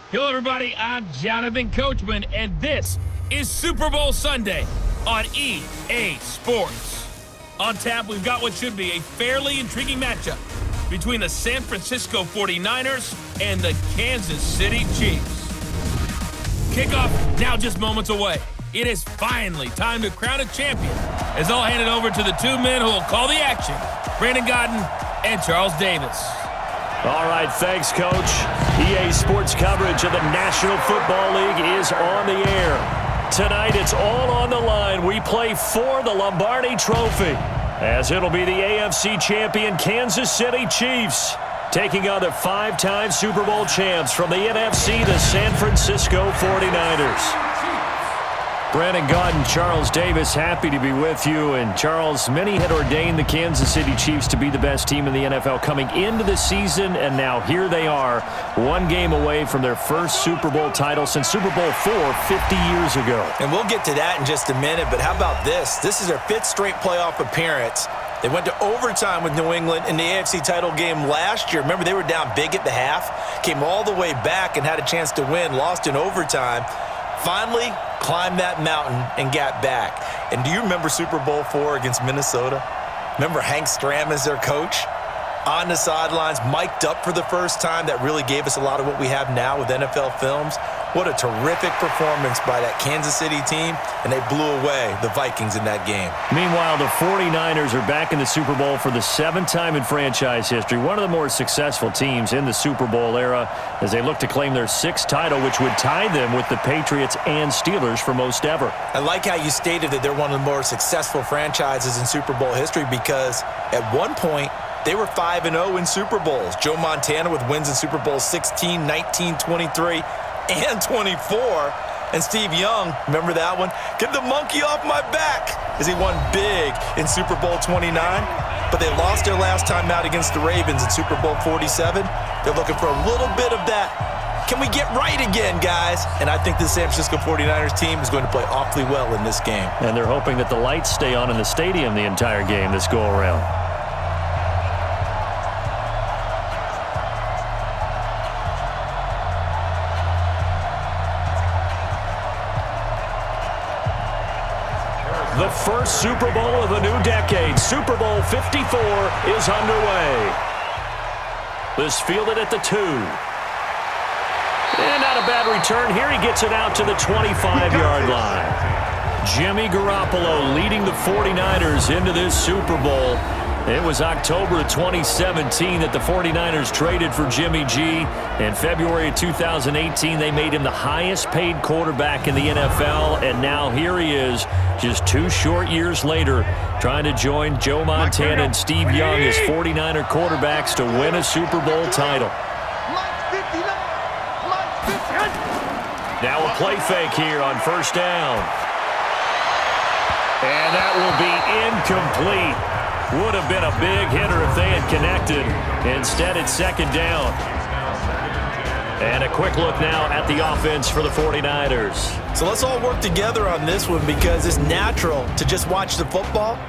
Hello, everybody. I'm Jonathan Coachman, and this is Super Bowl Sunday on EA Sports. On tap, we've got what should be a fairly intriguing matchup between the San Francisco 49ers and the Kansas City Chiefs. Kickoff now just moments away. It is finally time to crown a champion, as I'll hand it over to the two men who will call the action, Brandon Godden and Charles Davis. All right, thanks, Coach. EA Sports coverage of the National Football League is on the air. Tonight, it's all on the line. We play for the Lombardi Trophy, as it'll be the AFC champion Kansas City Chiefs taking on the five-time Super Bowl champs from the NFC, the San Francisco 49ers. Brandon Godden, Charles Davis, happy to be with you. And Charles, many had ordained the Kansas City Chiefs to be the best team in the NFL coming into the season, and now here they are, one game away from their first Super Bowl title since Super Bowl IV 50 years ago. And we'll get to that in just a minute, but how about this? This is their fifth straight playoff appearance. They went to overtime with New England in the AFC title game last year. Remember, they were down big at the half, came all the way back and had a chance to win, lost in overtime. Finally climbed that mountain and got back. And do you remember Super Bowl IV against Minnesota? Remember Hank Stram as their coach? On the sidelines, mic'd up for the first time. That really gave us a lot of what we have now with NFL films. What a terrific performance by that Kansas City team, and they blew away the Vikings in that game. Meanwhile, the 49ers are back in the Super Bowl for the seventh time in franchise history, one of the more successful teams in the Super Bowl era, as they look to claim their sixth title, which would tie them with the Patriots and Steelers for most ever. I like how you stated that they're one of the more successful franchises in Super Bowl history, because at one point, they were 5-0 in Super Bowls. Joe Montana with wins in Super Bowl 16, 19, 23, and 24. And Steve Young, remember that one? Get the monkey off my back, as he won big in Super Bowl 29. But they lost their last time out against the Ravens in Super Bowl 47. They're looking for a little bit of that. Can we get right again, guys? And I think the San Francisco 49ers team is going to play awfully well in this game. And they're hoping that the lights stay on in the stadium the entire game this go-around. The first Super Bowl of the new decade, Super Bowl 54, is underway. This fielded at the 2. And not a bad return here. He gets it out to the 25-yard line. Jimmy Garoppolo leading the 49ers into this Super Bowl. It was October of 2017 that the 49ers traded for Jimmy G. In February of 2018, they made him the highest-paid quarterback in the NFL. And now here he is, just 2 short years later, trying to join Joe Montana and Steve Young as 49er quarterbacks to win a Super Bowl title. Now a play fake here on first down. And that will be incomplete. Would have been a big hitter if they had connected. Instead, it's second down. And a quick look now at the offense for the 49ers. So let's all work together on this one, because it's natural to just watch the football.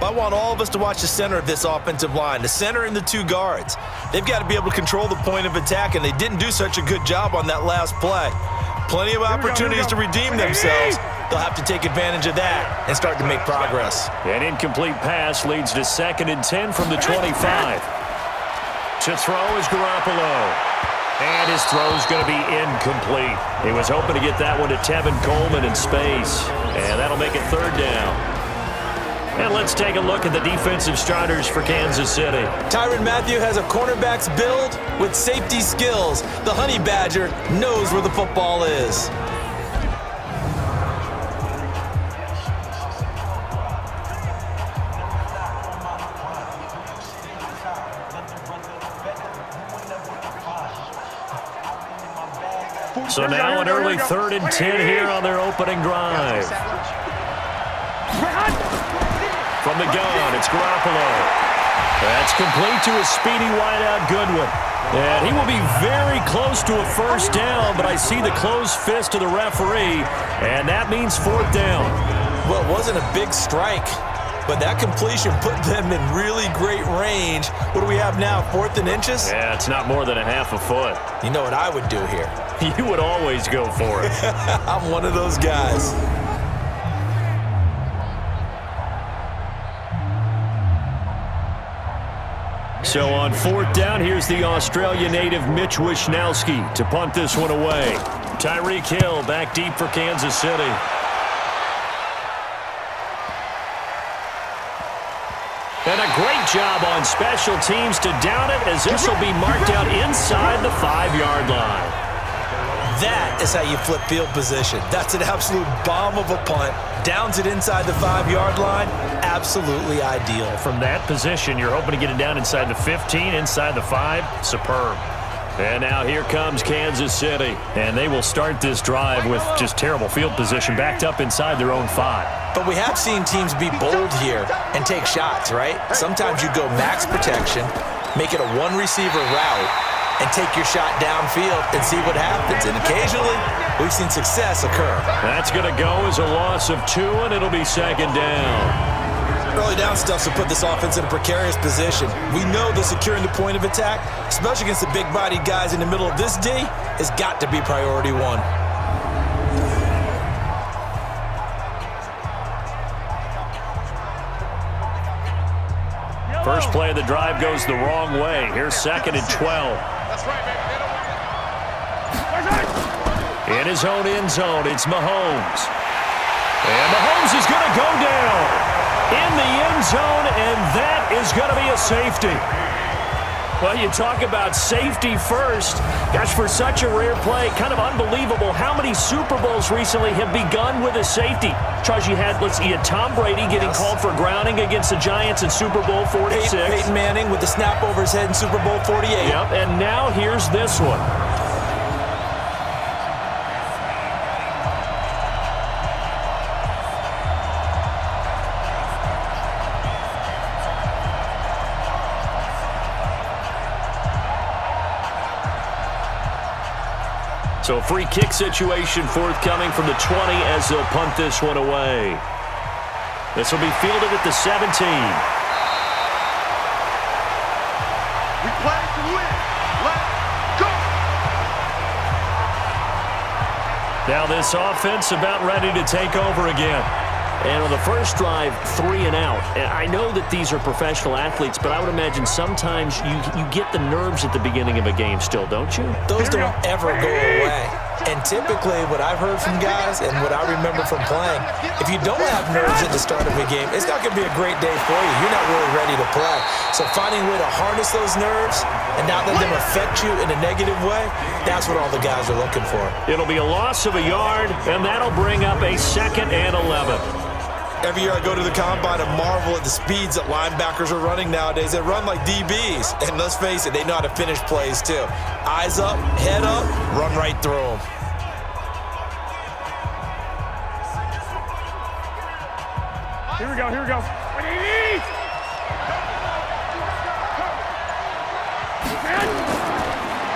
But I want all of us to watch the center of this offensive line, the center and the 2 guards. They've got to be able to control the point of attack, and they didn't do such a good job on that last play. Plenty of opportunities to redeem themselves. They'll have to take advantage of that and start to make progress. An incomplete pass leads to 2nd and 10 from the 25. To throw is Garoppolo. And his throw's going to be incomplete. He was hoping to get that one to Tevin Coleman in space. And that'll make it third down. And let's take a look at the defensive starters for Kansas City. Tyrann Mathieu has a cornerback's build with safety skills. The Honey Badger knows where the football is. So now an early 3rd and 10 here on their opening drive. From the gun, it's Garoppolo. That's complete to a speedy wideout Goodwin. And he will be very close to a first down, but I see the closed fist of the referee, and that means 4th down. Well, it wasn't a big strike. but that completion put them in really great range. What do we have now, 4th and inches? Yeah, it's not more than a half a foot. You know what I would do here? You would always go for it. I'm one of those guys. So on 4th down, here's the Australia native Mitch Wishnowsky to punt this one away. Tyreek Hill back deep for Kansas City. And a great job on special teams to down it, as this will be marked out inside the 5-yard line. That is how you flip field position. That's an absolute bomb of a punt. Downs it inside the 5-yard line. Absolutely ideal. From that position, you're hoping to get it down inside the 15, inside the 5. Superb. And now here comes Kansas City. And they will start this drive with just terrible field position, backed up inside their own 5. But we have seen teams be bold here and take shots, right? Sometimes you go max protection, make it a one-receiver route, and take your shot downfield and see what happens. And occasionally, we've seen success occur. That's going to go as a loss of 2, and it'll be 2nd down. Early down stuff to put this offense in a precarious position. We know that securing the point of attack, especially against the big-bodied guys in the middle of this D, has got to be priority 1. First play of the drive goes the wrong way. Here's 2nd and 12. In his own end zone, it's Mahomes. And Mahomes is going to go down in the end zone, and that is going to be a safety. Well, you talk about safety first. Gosh, for such a rare play, kind of unbelievable how many Super Bowls recently have begun with a safety. Charles, you had Tom Brady getting called for grounding against the Giants in Super Bowl 46. Peyton Manning with the snap over his head in Super Bowl 48. Yep, and now here's this one. So free kick situation forthcoming from the 20 as they'll punt this one away. This will be fielded at the 17. We play to win. Let's go! Now this offense about ready to take over again. And on the first drive, 3 and out. And I know that these are professional athletes, but I would imagine sometimes you get the nerves at the beginning of a game still, don't you? Those don't ever go away. And typically what I've heard from guys and what I remember from playing, if you don't have nerves at the start of a game, it's not going to be a great day for you. You're not really ready to play. So finding a way to harness those nerves and not let them affect you in a negative way, that's what all the guys are looking for. It'll be a loss of a yard, and that'll bring up a 2nd and 11. Every year I go to the combine and marvel at the speeds that linebackers are running nowadays. They run like DBs. And let's face it, they know how to finish plays too. Eyes up, head up, run right through them. Here we go, here we go.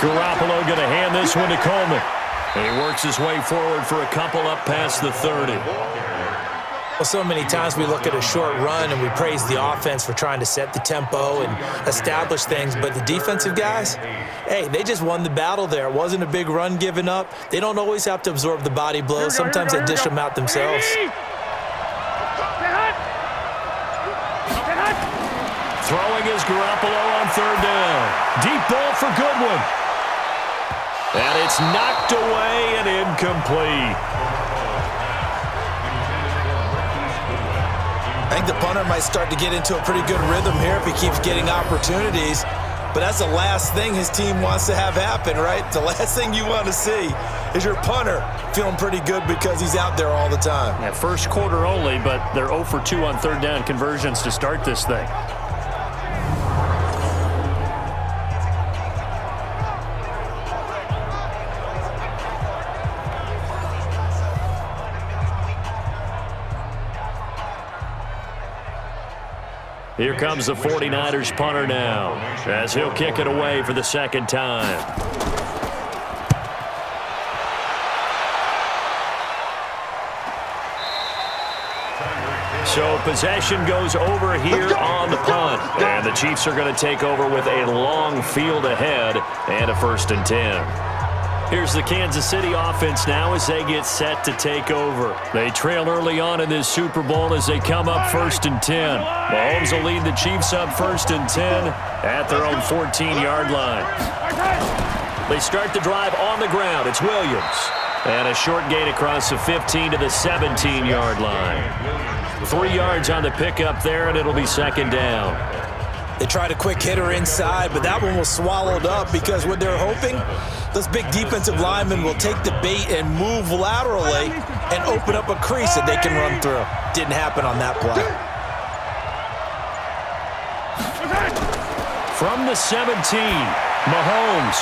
Garoppolo going to hand this one to Coleman. And he works his way forward for a couple up past the 30. Well, so many times we look at a short run and we praise the offense for trying to set the tempo and establish things, but the defensive guys, hey, they just won the battle there. It wasn't a big run given up. They don't always have to absorb the body blows. Sometimes they dish them out themselves. Throwing is Garoppolo on 3rd down. Deep ball for Goodwin. And it's knocked away and incomplete. I think the punter might start to get into a pretty good rhythm here if he keeps getting opportunities. But that's the last thing his team wants to have happen, right? The last thing you want to see is your punter feeling pretty good because he's out there all the time. Yeah, first quarter only, but they're 0 for 2 on 3rd down conversions to start this thing. Here comes the 49ers punter now, as he'll kick it away for the 2nd time. So possession goes over here on the punt. And the Chiefs are going to take over with a long field ahead and a 1st and 10. Here's the Kansas City offense now as they get set to take over. They trail early on in this Super Bowl as they come up 1st and 10. Mahomes will lead the Chiefs up 1st and 10 at their own 14-yard line. They start the drive on the ground. It's Williams. And a short gain across the 15 to the 17-yard line. 3 yards on the pickup there, and it'll be 2nd down. They tried a quick hitter inside, but that one was swallowed up because what they're hoping, those big defensive linemen will take the bait and move laterally and open up a crease that they can run through. Didn't happen on that play. From the 17, Mahomes.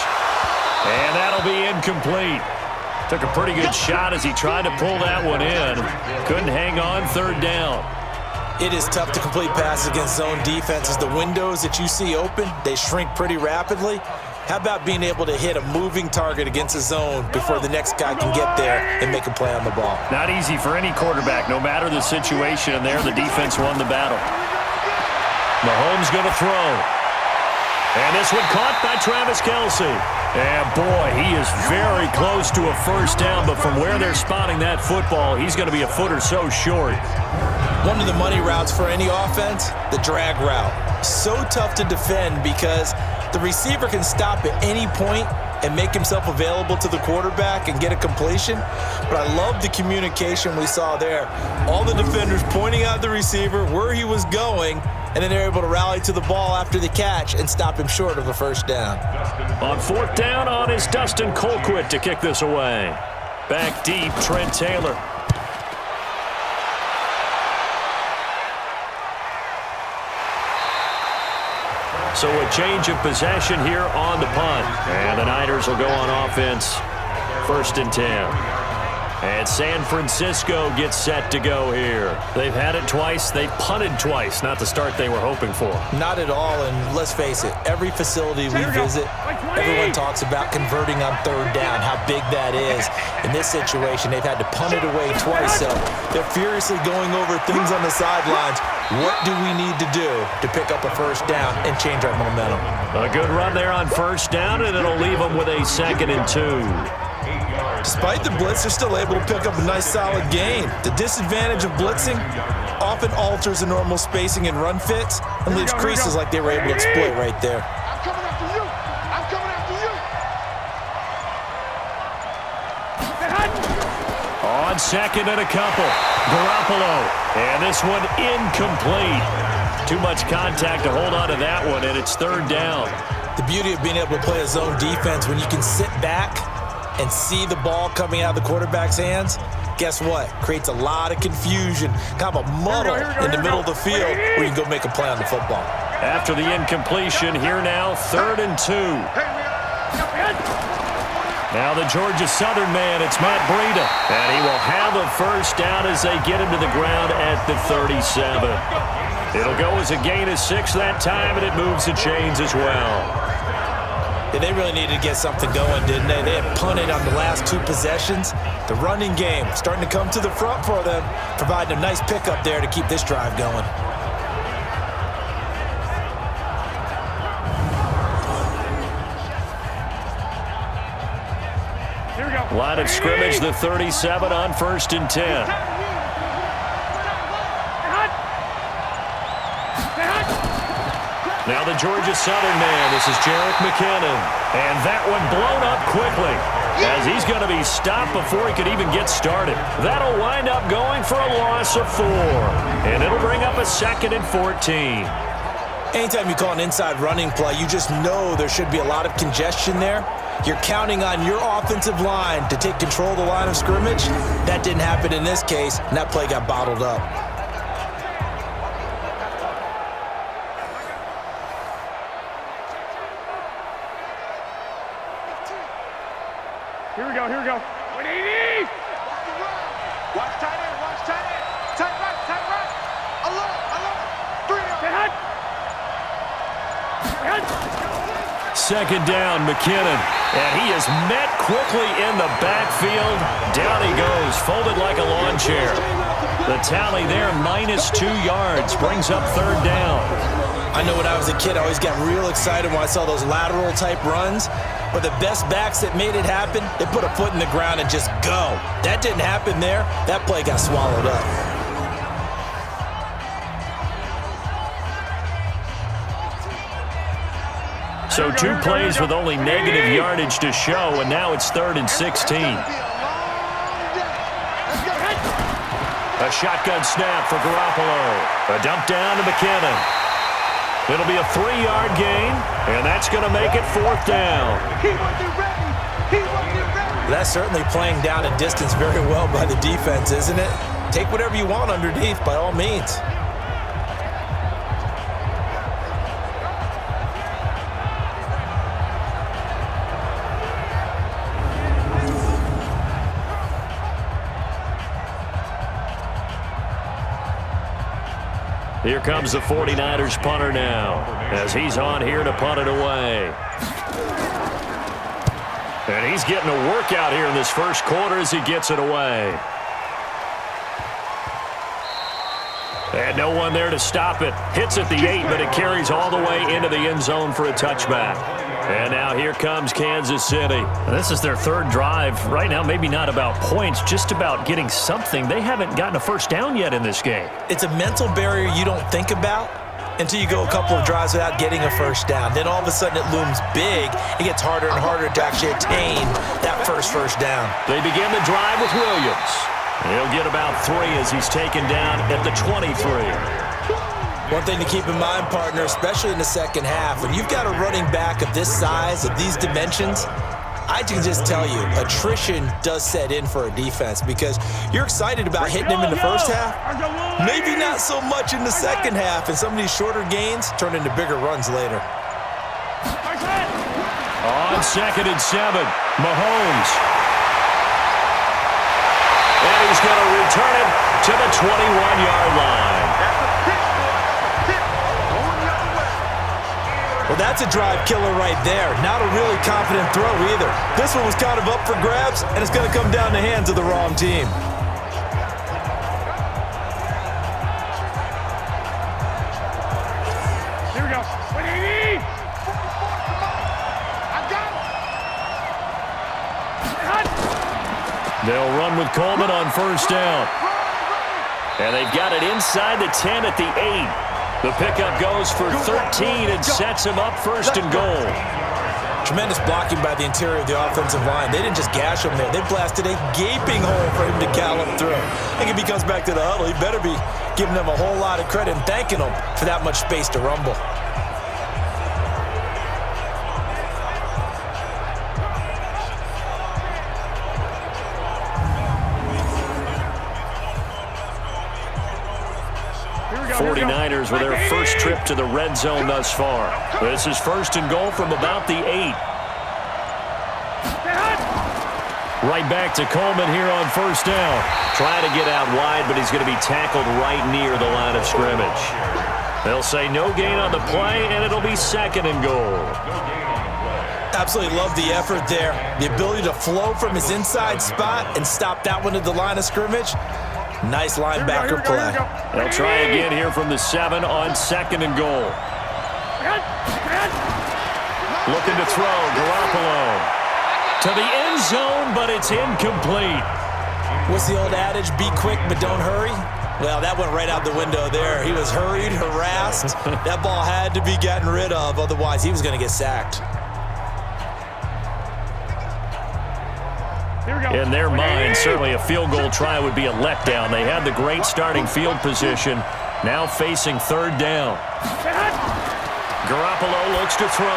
And that'll be incomplete. Took a pretty good shot as he tried to pull that one in. Couldn't hang on 3rd down. It is tough to complete passes against zone defenses. The windows that you see open, they shrink pretty rapidly. How about being able to hit a moving target against a zone before the next guy can get there and make a play on the ball? Not easy for any quarterback, no matter the situation. And there, the defense won the battle. Mahomes going to throw. And this one caught by Travis Kelce. And boy, he is very close to a 1st down, but from where they're spotting that football, he's going to be a foot or so short. One of the money routes for any offense, the drag route. So tough to defend because the receiver can stop at any point and make himself available to the quarterback and get a completion. But I love the communication we saw there. All the defenders pointing out the receiver, where he was going, and then they're able to rally to the ball after the catch and stop him short of a 1st down. On 4th down on is Dustin Colquitt to kick this away. Back deep, Trent Taylor. So a change of possession here on the punt. And the Niners will go on offense. 1st and 10. And San Francisco gets set to go here. They've had it twice. They've punted twice. Not the start they were hoping for. Not at all, and let's face it, every facility we visit, everyone talks about converting on 3rd down, how big that is. In this situation, they've had to punt it away twice, so they're furiously going over things on the sidelines. What do we need to do to pick up a 1st down and change our momentum? A good run there on 1st down, and it'll leave them with a 2nd and 2. Despite the blitz, they're still able to pick up a nice solid gain. The disadvantage of blitzing often alters the normal spacing and run fits and leaves creases like they were able to exploit right there. I'm coming after you. I'm coming after you. On 2nd and a couple, Garoppolo. And this one incomplete. Too much contact to hold on to that one, and it's 3rd down. The beauty of being able to play a zone defense when you can sit back and see the ball coming out of the quarterback's hands, guess what? Creates a lot of confusion, kind of a muddle in the middle of the field where you can go make a play on the football. After the incompletion, here now, 3rd and 2. Now the Georgia Southern man, it's Matt Breida. And he will have a 1st down as they get him to the ground at the 37. It'll go as a gain of 6 that time, and it moves the chains as well. Yeah, they really needed to get something going, didn't they? They had punted on the last 2 possessions. The running game starting to come to the front for them, providing a nice pickup there to keep this drive going. Here we go. Line of scrimmage, the 37 on 1st and 10. Now the Georgia Southern man, this is Jerick McKinnon. And that one blown up quickly as he's going to be stopped before he could even get started. That'll wind up going for a loss of 4. And it'll bring up a 2nd and 14. Anytime you call an inside running play, you just know there should be a lot of congestion there. You're counting on your offensive line to take control of the line of scrimmage. That didn't happen in this case, and that play got bottled up. Here we go, here we go. 180! Watch tight end, watch tight end. Tight right. Alert. 3 2nd down, McKinnon. And he is met quickly in the backfield. Down he goes, folded like a lawn chair. The tally there, -2 yards, brings up third down. I know when I was a kid, I always got real excited when I saw those lateral-type runs. But the best backs that made it happen, they put a foot in the ground and just go. That didn't happen there. That play got swallowed up. So 2 plays with only negative yardage to show, and now it's 3rd and 16. A shotgun snap for Garoppolo. A dump down to McKinnon. It'll be a 3-yard gain, and that's going to make it 4th down. That's certainly playing down a distance very well by the defense, isn't it? Take whatever you want underneath, by all means. Here comes the 49ers punter now, as he's on here to punt it away. And he's getting a workout here in this first quarter as he gets it away. And no one there to stop it. Hits at the 8, but it carries all the way into the end zone for a touchback. And now here comes Kansas City. This is their 3rd drive. Right now, maybe not about points, just about getting something. They haven't gotten a first down yet in this game. It's a mental barrier you don't think about until you go a couple of drives without getting a first down. Then all of a sudden it looms big. It gets harder and harder to actually attain that first down. They begin the drive with Williams. He'll get about 3 as he's taken down at the 23. One thing to keep in mind, partner, especially in the second half, when you've got a running back of this size, of these dimensions, I can just tell you, attrition does set in for a defense because you're excited about hitting him in the first half, maybe not so much in the second half, and some of these shorter gains turn into bigger runs later. On 2nd and 7, Mahomes. And he's going to return it to the 21-yard line. Well, that's a drive killer right there. Not a really confident throw either. This one was kind of up for grabs, and it's going to come down the hands of the wrong team. Here we go. 180. I got it. They'll run with Coleman on first down. And they've got it inside the 10 at the 8. The pickup goes for 13 and sets him up 1st and goal. Tremendous blocking by the interior of the offensive line. They didn't just gash him there. They blasted a gaping hole for him to gallop through. I think if he comes back to the huddle, he better be giving them a whole lot of credit and thanking them for that much space to rumble. The 49ers with their first trip to the red zone thus far. This is 1st and goal from about the 8. Right back to Coleman here on first down. Trying to get out wide, but he's going to be tackled right near the line of scrimmage. They'll say no gain on the play, and it'll be 2nd and goal. Absolutely love the effort there. The ability to flow from his inside spot and stop that one at the line of scrimmage. Nice linebacker play. They'll try again here from the 7 on 2nd and goal. Looking to throw, Garoppolo. To the end zone, but it's incomplete. What's the old adage? Be quick, but don't hurry. Well, that went right out the window there. He was hurried, harassed. That ball had to be gotten rid of, otherwise he was going to get sacked. In their mind, certainly a field goal try would be a letdown. They had the great starting field position, now facing 3rd down. Garoppolo looks to throw.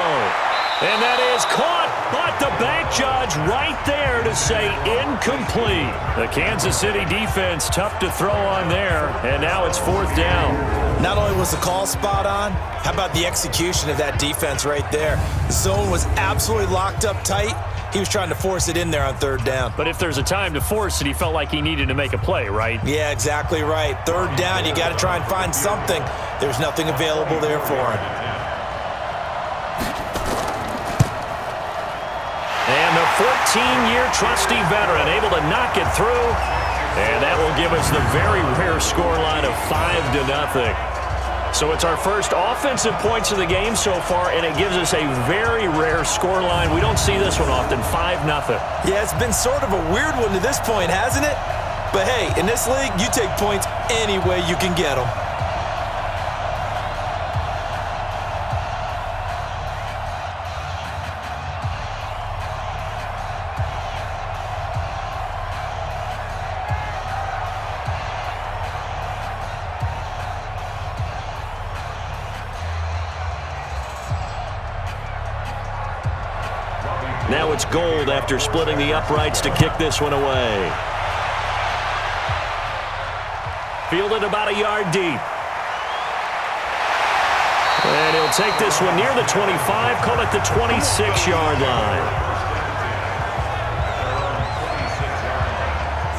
And that is caught, but the back judge right there to say incomplete. The Kansas City defense tough to throw on there, and now it's 4th down. Not only was the call spot on, how about the execution of that defense right there? The zone was absolutely locked up tight. He was trying to force it in there on 3rd down. But if there's a time to force it, he felt like he needed to make a play, right? Yeah, exactly right. 3rd down, you got to try and find something. There's nothing available there for him. And the 14-year trusty veteran able to knock it through. And that will give us the very rare scoreline of 5-0. So it's our first offensive points of the game so far, and it gives us a very rare scoreline. We don't see this one often, 5-0. Yeah, it's been sort of a weird one to this point, hasn't it? But hey, in this league, you take points any way you can get them. Now it's Gold after splitting the uprights to kick this one away. Fielded about a yard deep. And he'll take this one near the 25, call it the 26-yard line.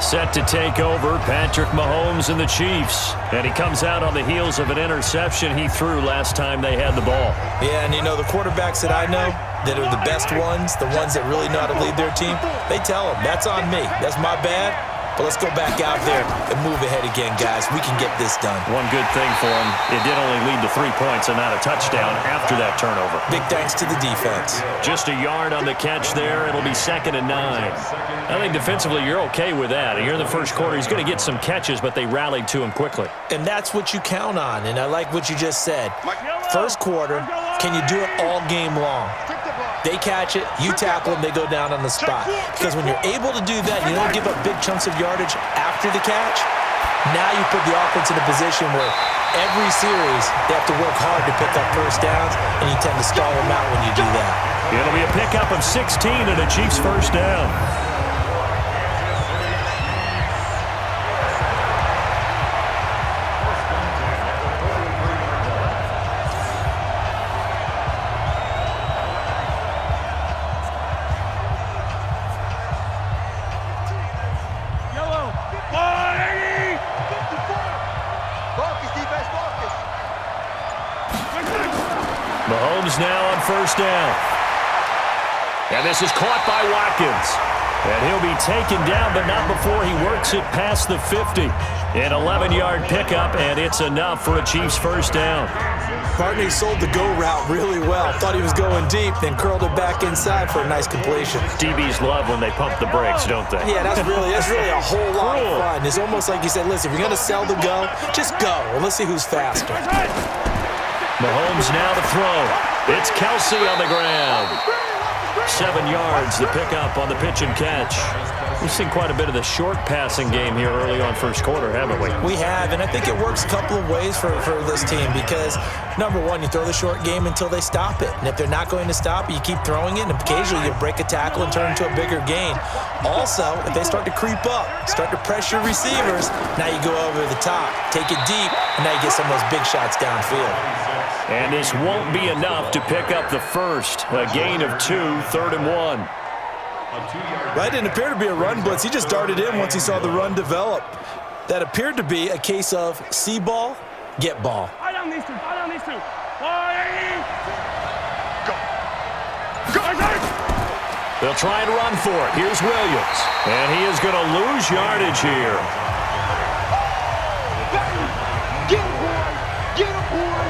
Set to take over, Patrick Mahomes and the Chiefs. And he comes out on the heels of an interception he threw last time they had the ball. Yeah, and you know, the quarterbacks that I know that are the best ones, the ones that really know how to lead their team, they tell them, that's on me. That's my bad. But let's go back out there and move ahead again, guys. We can get this done. One good thing for him, it did only lead to 3 points and not a touchdown after that turnover. Big thanks to the defense. Just a yard on the catch there. It'll be 2nd and 9. I think defensively you're okay with that. Here in the first quarter, he's going to get some catches, but they rallied to him quickly. And that's what you count on, and I like what you just said. First quarter, can you do it all game long? They catch it, you tackle them, they go down on the spot. Because when you're able to do that, you don't give up big chunks of yardage after the catch, now you put the offense in a position where every series they have to work hard to pick up first downs, and you tend to stall them out when you do that. It'll be a pickup of 16 and a Chiefs first down. Mahomes now on first down. And this is caught by Watkins. And he'll be taken down, but not before he works it past the 50. An 11-yard pickup, and it's enough for a Chiefs first down. Barney sold the go route really well. Thought he was going deep, then curled it back inside for a nice completion. DBs love when they pump the brakes, don't they? Yeah, that's really a whole lot of fun. It's almost like you said, listen, if you're going to sell the go, just go. And let's see who's faster. Mahomes now to throw. It's Kelsey on the ground. 7 yards, the pickup on the pitch and catch. We've seen quite a bit of the short passing game here early on first quarter, haven't we? We have, and I think it works a couple of ways for this team because, number one, you throw the short game until they stop it. And if they're not going to stop it, you keep throwing it, and occasionally you break a tackle and turn it into a bigger gain. Also, if they start to creep up, start to pressure receivers, now you go over the top, take it deep, and now you get some of those big shots downfield. And this won't be enough to pick up the first. A gain of 2, 3rd and 1. That didn't appear to be a run blitz. He just darted in once he saw the run develop. That appeared to be a case of see ball, get ball. I don't need to. Go. They'll try and run for it. Here's Williams. And he is going to lose yardage here.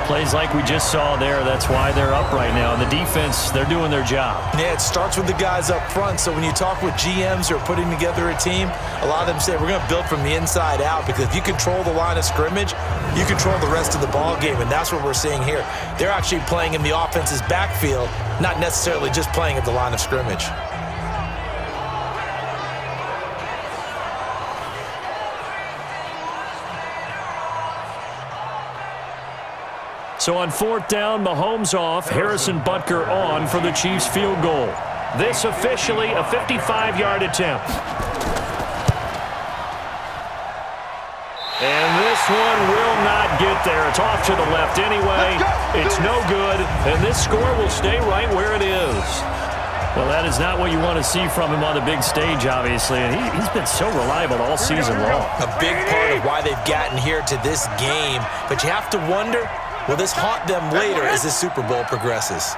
Plays like we just saw there, that's why they're up right now. And the defense, they're doing their job. Yeah, it starts with the guys up front. So when you talk with GMs who are putting together a team, a lot of them say, we're going to build from the inside out, because if you control the line of scrimmage, you control the rest of the ball game, and that's what we're seeing here. They're actually playing in the offense's backfield, not necessarily just playing at the line of scrimmage. So on 4th down, Mahomes off, Harrison Butker on for the Chiefs field goal. This officially a 55-yard attempt. And this one will not get there. It's off to the left anyway. It's no good, and this score will stay right where it is. Well, that is not what you want to see from him on the big stage, obviously, and he's been so reliable all season long. A big part of why they've gotten here to this game, but you have to wonder, will this haunt them later as the Super Bowl progresses?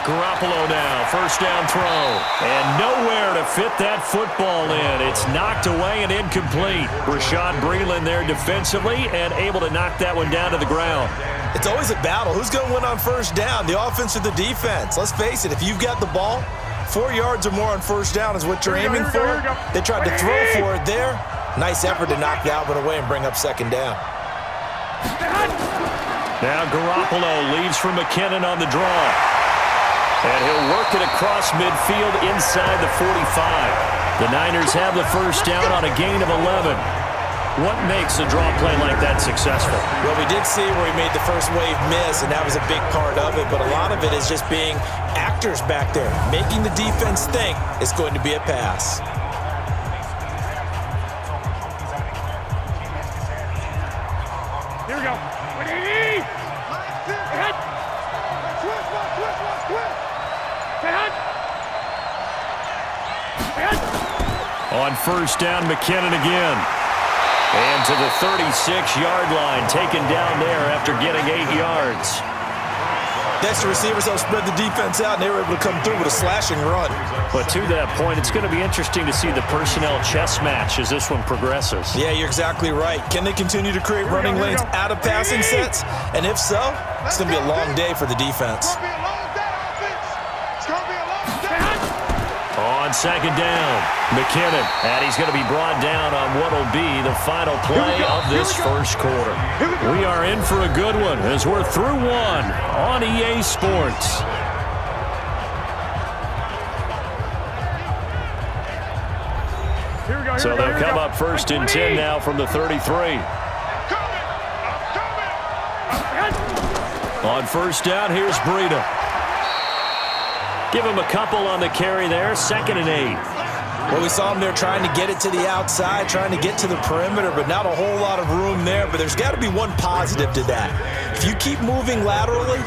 Garoppolo now, first down throw. And nowhere to fit that football in. It's knocked away and incomplete. Rashad Breeland there defensively and able to knock that one down to the ground. It's always a battle. Who's going to win on first down, the offense or the defense? Let's face it, if you've got the ball, 4 yards or more on first down is what you're aiming for. They tried to throw for it there. Nice effort to knock that one away and bring up second down. Now Garoppolo leaves for McKinnon on the draw. And he'll work it across midfield inside the 45. The Niners have the first down on a gain of 11. What makes a draw play like that successful? Well, we did see where he made the first wave miss, and that was a big part of it. But a lot of it is just being actors back there, making the defense think it's going to be a pass. Here we go. 180. Head. Twist. On first down, McKinnon again. And to the 36-yard line, taken down there after getting 8 yards. That's the receivers helped spread the defense out, and they were able to come through with a slashing run. But to that point, it's going to be interesting to see the personnel chess match as this one progresses. Yeah, you're exactly right. Can they continue to create running lanes out of passing sets? And if so, it's going to be a long day for the defense. On second down, McKinnon, and he's going to be brought down on what will be the final play of this first quarter. We are in for a good one as we're through one on EA Sports. So they'll come up first and 10 now from the 33. On first down, here's Breida. Give him a couple on the carry there, 2nd and 8. Well, we saw him there trying to get it to the outside, trying to get to the perimeter, but not a whole lot of room there. But there's got to be one positive to that. If you keep moving laterally,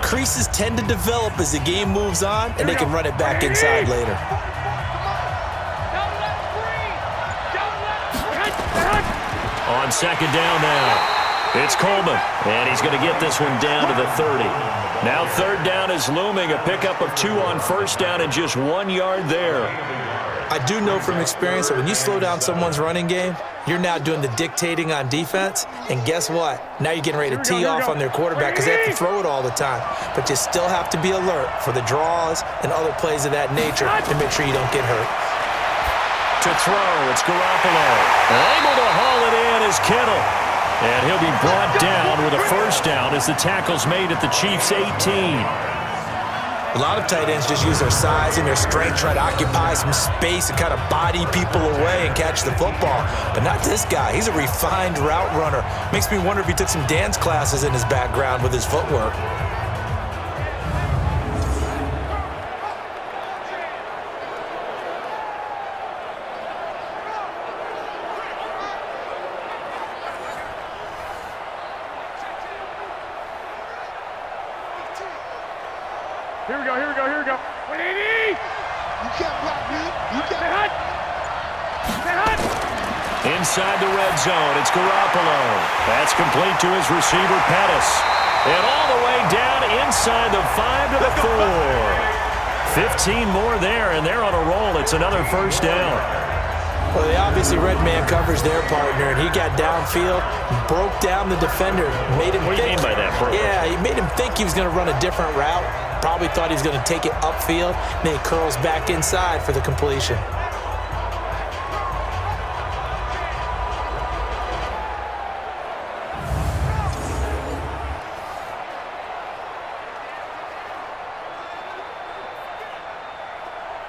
creases tend to develop as the game moves on, and they can run it back inside later. On second down now. It's Coleman, and he's going to get this one down to the 30. Now third down is looming, a pickup of 2 on first down and just 1 yard there. I do know from experience that when you slow down someone's running game, you're now doing the dictating on defense, and guess what? Now you're getting ready to tee off on their quarterback because they have to throw it all the time. But you still have to be alert for the draws and other plays of that nature to make sure you don't get hurt. To throw, it's Garoppolo. Able to haul it in is Kittle. And he'll be brought down with a first down as the tackle's made at the Chiefs' 18. A lot of tight ends just use their size and their strength, try to occupy some space and kind of body people away and catch the football. But not this guy. He's a refined route runner. Makes me wonder if he took some dance classes in his background with his footwork. Here we go. 180! You can't block me. You can't. Stay hot. Inside the red zone, it's Garoppolo. That's complete to his receiver, Pettis. And all the way down inside the 5 to the 4. 15 more there, and they're on a roll. It's another first down. Well, they obviously red man covers their partner, and he got downfield, broke down the defender, made him What do you mean by that, bro? Yeah, he made him think he was going to run a different route. Probably thought he was going to take it upfield, then he curls back inside for the completion.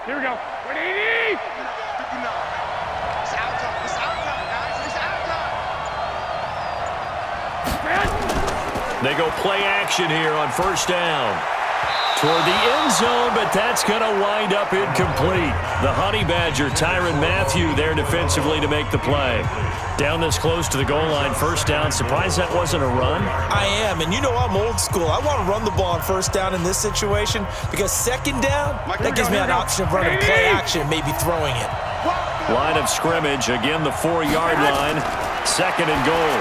Here we go. 180! It's out time. It's out time, guys. It's out time. They go play action here on first down. Toward the end zone, but that's going to wind up incomplete. The Honey Badger, Tyrann Mathieu, there defensively to make the play. Down this close to the goal line, first down. Surprised that wasn't a run? I am, and you know I'm old school. I want to run the ball on first down in this situation because second down, that gives me an option of running play action, maybe throwing it. Line of scrimmage, again the 4-yard line. 2nd and goal.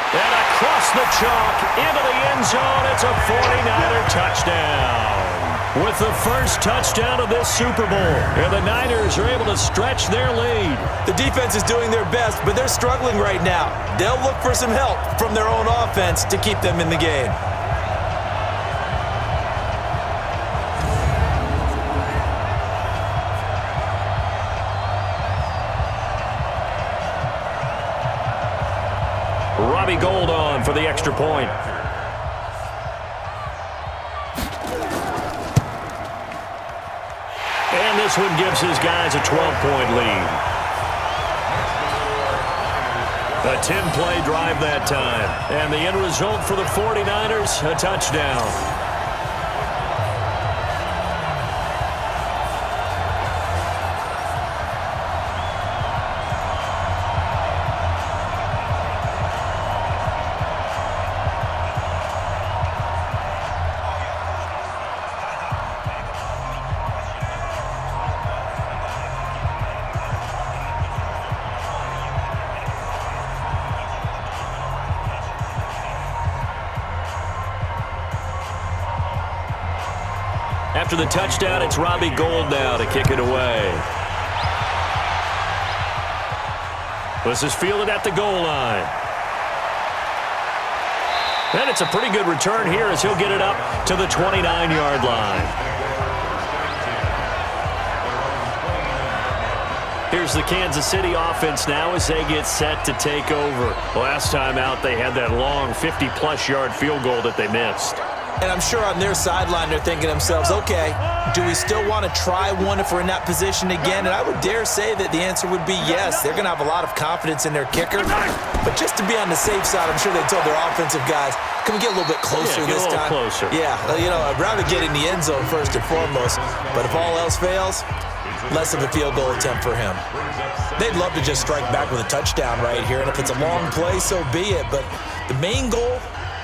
And across the chalk, into the end zone, it's a 49er touchdown. With the first touchdown of this Super Bowl, and the Niners are able to stretch their lead. The defense is doing their best, but they're struggling right now. They'll look for some help from their own offense to keep them in the game. Robbie Gould on for the extra point. And this one gives his guys a 12-point lead. A 10-play drive that time. And the end result for the 49ers, a touchdown. After the touchdown, it's Robbie Gould now to kick it away. This is fielded at the goal line. And it's a pretty good return here as he'll get it up to the 29-yard line. Here's the Kansas City offense now as they get set to take over. Last time out, they had that long 50-plus yard field goal that they missed. And I'm sure on their sideline they're thinking to themselves, okay, do we still want to try one if we're in that position again? And I would dare say that the answer would be yes. They're going to have a lot of confidence in their kicker. But just to be on the safe side, I'm sure they told their offensive guys, can we get a little bit closer this time? Closer. Yeah, I'd rather get in the end zone first and foremost. But if all else fails, less of a field goal attempt for him. They'd love to just strike back with a touchdown right here. And if it's a long play, so be it. But the main goal,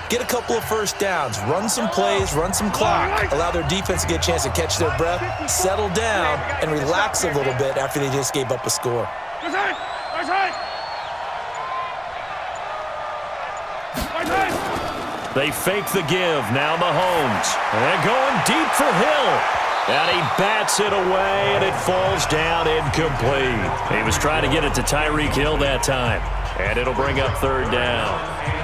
get a couple of first downs, run some plays, run some clock, allow their defense to get a chance to catch their breath, settle down, and relax a little bit after they just gave up a score. They fake the give. Now Mahomes. And going deep for Hill. And he bats it away, and it falls down incomplete. He was trying to get it to Tyreek Hill that time. And it'll bring up third down.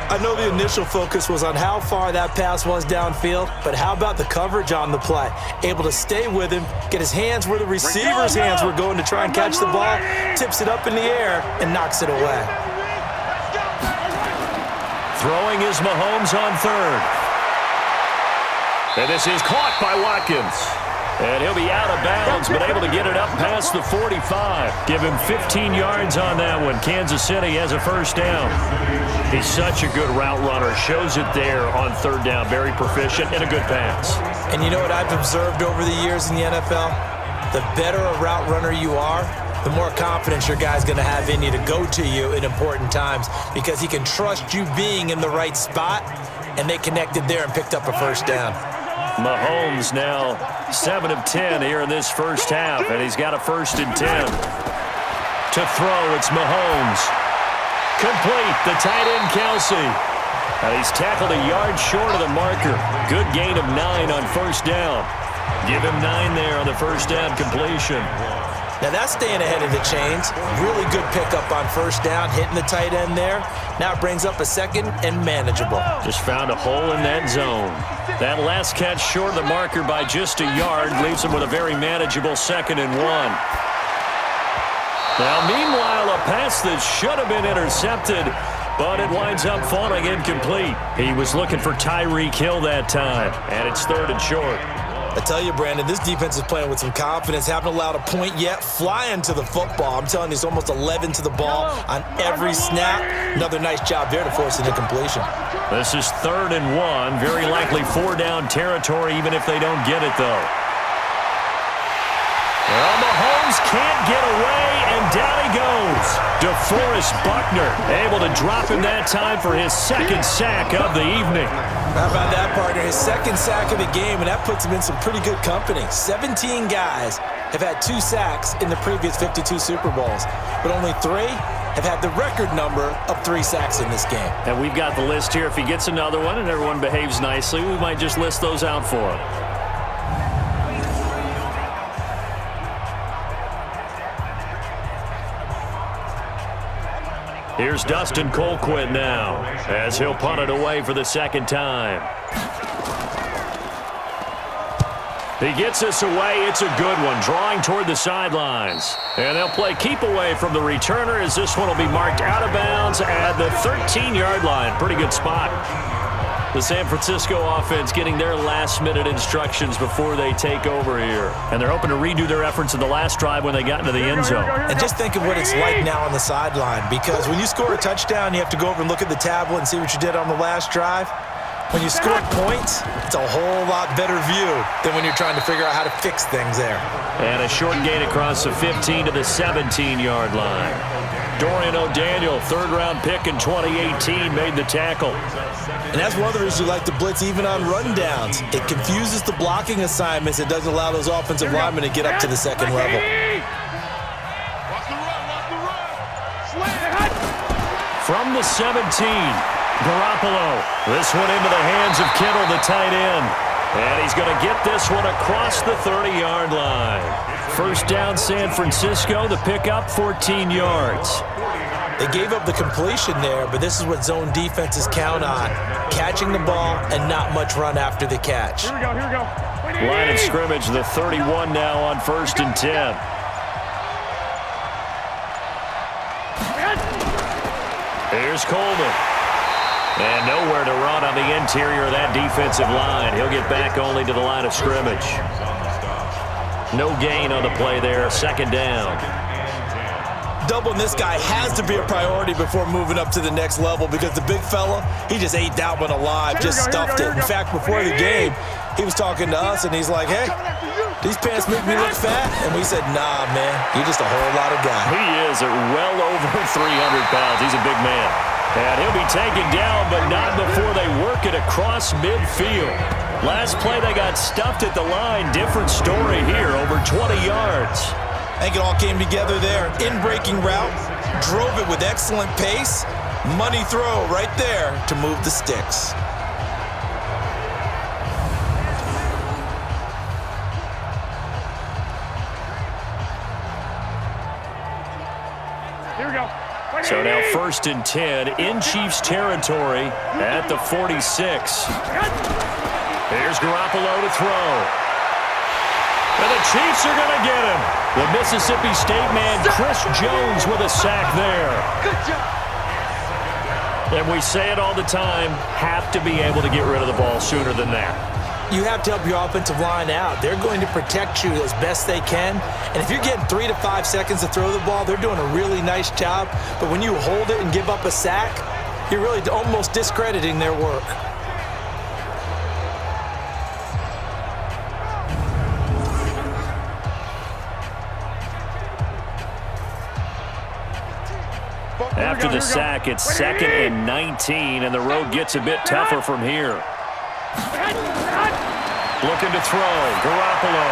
I know the initial focus was on how far that pass was downfield, but how about the coverage on the play? Able to stay with him, get his hands where the receiver's hands were going to try and catch the ball, tips it up in the air, and knocks it away. Throwing is Mahomes on third. And this is caught by Watkins. And he'll be out of bounds, but able to get it up past the 45. Give him 15 yards on that one. Kansas City has a first down. He's such a good route runner. Shows it there on third down. Very proficient and a good pass. And you know what I've observed over the years in the NFL? The better a route runner you are, the more confidence your guy's going to have in you to go to you in important times because he can trust you being in the right spot, and they connected there and picked up a first down. Mahomes now 7 of 10 here in this first half, and he's got a 1st and 10. To throw, it's Mahomes. Complete, the tight end, Kelsey. And he's tackled a yard short of the marker. Good gain of 9 on first down. Give him 9 there on the first down completion. Now that's staying ahead of the chains. Really good pickup on first down, hitting the tight end there. Now it brings up a 2nd and manageable. Just found a hole in that zone. That last catch short of the marker by just a yard leaves him with a very manageable 2nd and 1. Now, meanwhile, a pass that should have been intercepted, but it winds up falling incomplete. He was looking for Tyreek Hill that time, and it's 3rd and short. I tell you, Brandon, this defense is playing with some confidence. Haven't allowed a point yet. Flying to the football. I'm telling you, it's almost 11 to the ball on every snap. Another nice job there to force an incompletion. This is 3rd and 1. Very likely 4-down territory, even if they don't get it, though. Well, Mahomes can't get away, and down he goes. DeForest Buckner able to drop him that time for his 2nd sack of the evening. How about that, partner? His 2nd sack of the game, and that puts him in some pretty good company. 17 guys have had 2 sacks in the previous 52 Super Bowls, but only 3 have had the record number of 3 sacks in this game. And we've got the list here. If he gets another one and everyone behaves nicely, we might just list those out for him. Here's Dustin Colquitt now as he'll punt it away for the second time. He gets this away. It's a good one, drawing toward the sidelines. And they'll play keep away from the returner as this one will be marked out of bounds at the 13-yard line. Pretty good spot. The San Francisco offense getting their last-minute instructions before they take over here. And they're hoping to redo their efforts in the last drive when they got into the end zone. And just think of what it's like now on the sideline, because when you score a touchdown, you have to go over and look at the tablet and see what you did on the last drive. When you score points, it's a whole lot better view than when you're trying to figure out how to fix things there. And a short gain across the 15 to the 17-yard line. Dorian O'Daniel, third-round pick in 2018, made the tackle. And that's one of the reasons we like to blitz even on rundowns. It confuses the blocking assignments. It doesn't allow those offensive linemen to get up to the second level. Watch the run. From the 17, Garoppolo. This one into the hands of Kittle, the tight end. And he's going to get this one across the 30-yard line. First down, San Francisco. The pickup, 14 yards. They gave up the completion there, but this is what zone defenses count on. Catching the ball and not much run after the catch. Here we go. Line of scrimmage, the 31 now on 1st and 10. Here's Coleman. And nowhere to run on the interior of that defensive line. He'll get back only to the line of scrimmage. No gain on the play there. Second down. Doubling this guy has to be a priority before moving up to the next level, because the big fella, he just ate that one alive, just stuffed it. In fact, before the game, he was talking to us, and he's like, hey, these pants make me look fat. And we said, nah, man, you're just a whole lot of guy. He is at well over 300 pounds. He's a big man. And he'll be taken down, but not before they work it across midfield. Last play, they got stuffed at the line. Different story here, over 20 yards. I think it all came together there. In-breaking route, drove it with excellent pace. Money throw right there to move the sticks. Here we go. So now 1st and 10 in Chiefs territory at the 46. Here's Garoppolo to throw. And the Chiefs are going to get him. The Mississippi State man, Chris Jones, with a sack there. Good job. And we say it all the time, have to be able to get rid of the ball sooner than that. You have to help your offensive line out. They're going to protect you as best they can. And if you're getting 3 to 5 seconds to throw the ball, they're doing a really nice job. But when you hold it and give up a sack, you're really almost discrediting their work. After the sack, it's 2nd and 19, and the road gets a bit tougher from here. Looking to throw, Garoppolo.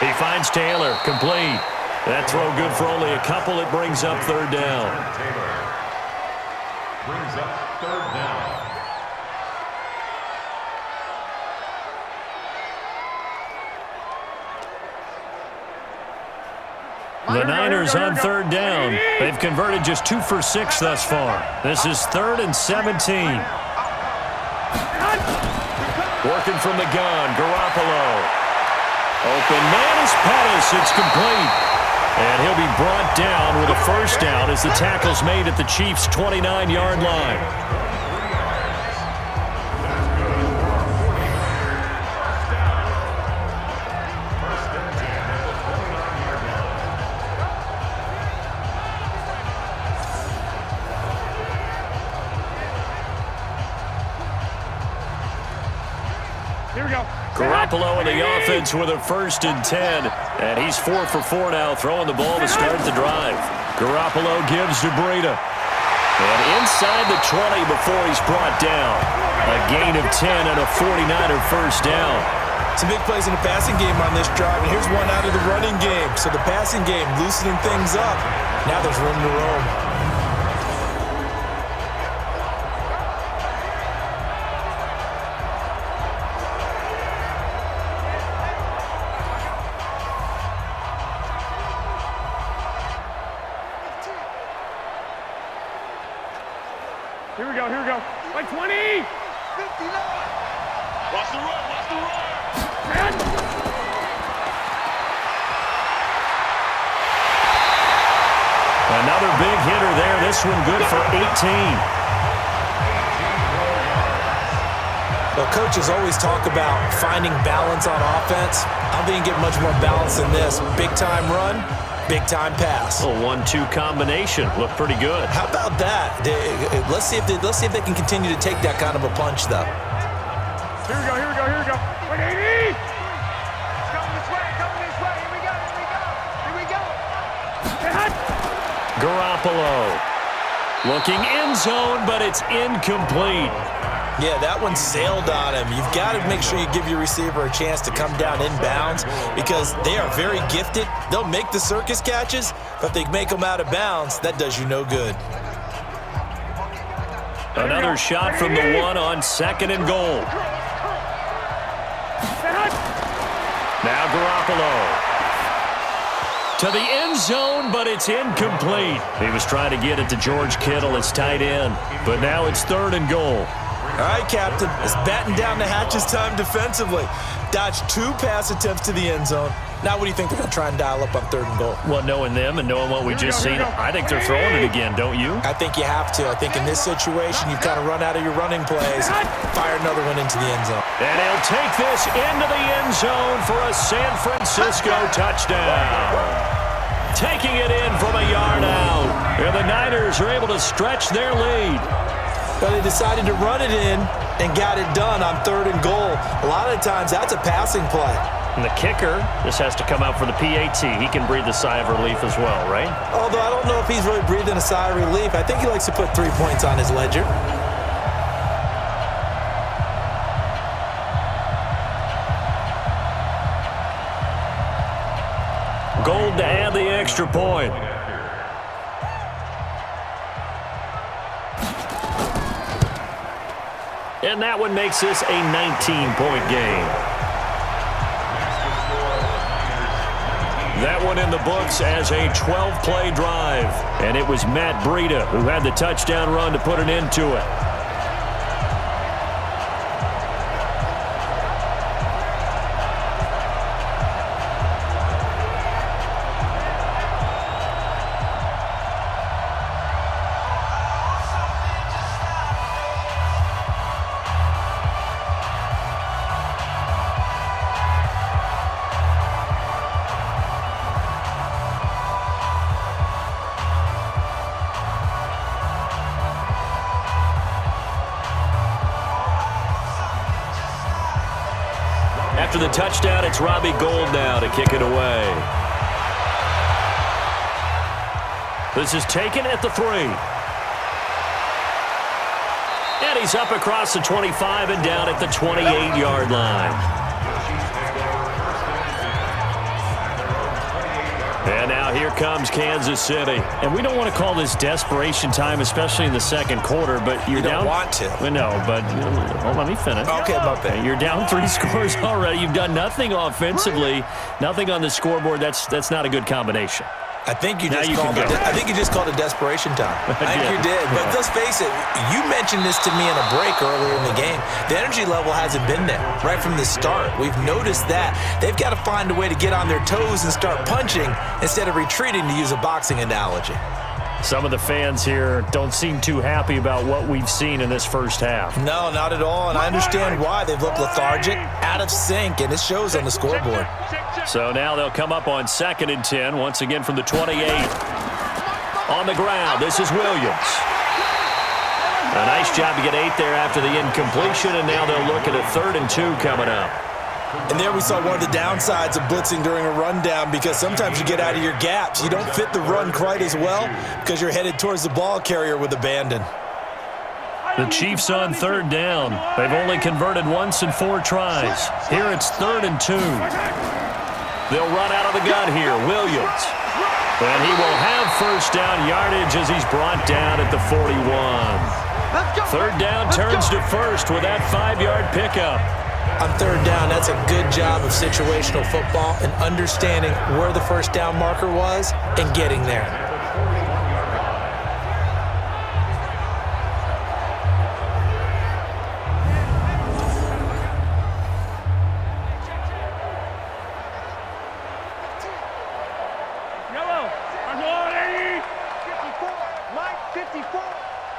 He finds Taylor, complete. That throw good for only a couple. It brings up 3rd down. Brings up 3rd down. The Niners on 3rd down. They've converted just 2 for 6 thus far. This is 3rd and 17. Working from the gun, Garoppolo. Open man is Pettis. It's complete. And he'll be brought down with a 1st down as the tackle's made at the Chiefs' 29-yard line. Here we go. Garoppolo in the offense with a 1st and 10. And he's 4 for 4 now, throwing the ball to start the drive. Garoppolo gives to Breida. And inside the 20 before he's brought down. A gain of 10 and a 49er 1st down. Some big plays in the passing game on this drive, and here's one out of the running game. So the passing game loosening things up. Now there's room to roam. Here we go, here we go. Like 20! 59! Watch the run, watch the run! Another big hitter there. This one good for 18. Well, coaches always talk about finding balance on offense. I don't think you get much more balance than this. Big-time run, big-time pass. A 1-2 combination. Looked pretty good. How about that? Let's see if they can continue to take that kind of a punch, though. Here we go, here we go, here we go. 180! Coming this way, here we go, here we go, here we go. Garoppolo looking end zone, but it's incomplete. Yeah, that one sailed on him. You've got to make sure you give your receiver a chance to come down inbounds because they are very gifted. They'll make the circus catches, but if they make them out of bounds, that does you no good. Another shot from the one on 2nd and goal. Now Garoppolo to the end zone, but it's incomplete. He was trying to get it to George Kittle, his tight end, but now it's 3rd and goal. All right, Captain. It's batten down the hatches time defensively. Dodged 2 pass attempts to the end zone. Now what do you think they're going to try and dial up on 3rd and goal? Well, knowing them and knowing what we just seen, I think they're throwing it again, don't you? I think you have to. I think in this situation, you've kind of run out of your running plays. Fire another one into the end zone. And he'll take this into the end zone for a San Francisco touchdown. Taking it in from a yard out. And the Niners are able to stretch their lead. But they decided to run it in and got it done on 3rd and goal. A lot of times, that's a passing play. And the kicker, this has to come out for the PAT. He can breathe a sigh of relief as well, right? Although I don't know if he's really breathing a sigh of relief. I think he likes to put 3 points on his ledger. Gold to add the extra point. And that one makes this a 19-point game. That one in the books as a 12-play drive. And it was Matt Breida who had the touchdown run to put an end to it. After the touchdown, it's Robbie Gould now to kick it away. This is taken at the 3. And he's up across the 25 and down at the 28-yard line. And now here comes Kansas City. And we don't want to call this desperation time, especially in the 2nd quarter, but you're down. You don't want to. Well, no, but hold on, let me finish. Okay, my bad. You're down 3 scores already. You've done nothing offensively, nothing on the scoreboard. That's not a good combination. I think you just called it desperation time. I think you did. But let's face it, you mentioned this to me in a break earlier in the game. The energy level hasn't been there right from the start. We've noticed that. They've got to find a way to get on their toes and start punching instead of retreating, to use a boxing analogy. Some of the fans here don't seem too happy about what we've seen in this first half. No, not at all, and I understand why. They've looked lethargic, out of sync, and it shows on the scoreboard. So now they'll come up on 2nd and 10, once again from the 28. On the ground, this is Williams. A nice job to get 8 there after the incompletion, and now they'll look at a 3rd and 2 coming up. And there we saw one of the downsides of blitzing during a rundown, because sometimes you get out of your gaps. You don't fit the run quite as well because you're headed towards the ball carrier with abandon. The Chiefs on 3rd down. They've only converted once in 4 tries. Here it's 3rd and 2. They'll run out of the gun here. Williams. And he will have first down yardage as he's brought down at the 41. 3rd down turns to 1st with that 5-yard pickup. On 3rd down, that's a good job of situational football and understanding where the first down marker was and getting there.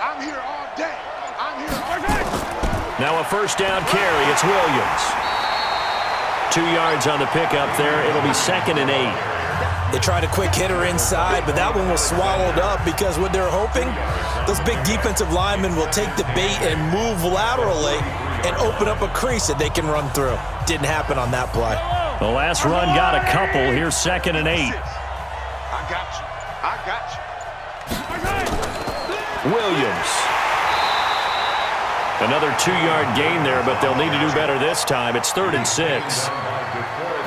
I'm here all day. I'm here all day. Now a first down carry. It's Williams. 2 yards on the pickup there. It'll be 2nd and 8. They tried a quick hitter inside, but that one was swallowed up because what they're hoping, those big defensive linemen will take the bait and move laterally and open up a crease that they can run through. Didn't happen on that play. The last run got a couple. Here's 2nd and 8. I got you. I got you. Williams. Another 2-yard gain there, but they'll need to do better this time. It's 3rd and 6.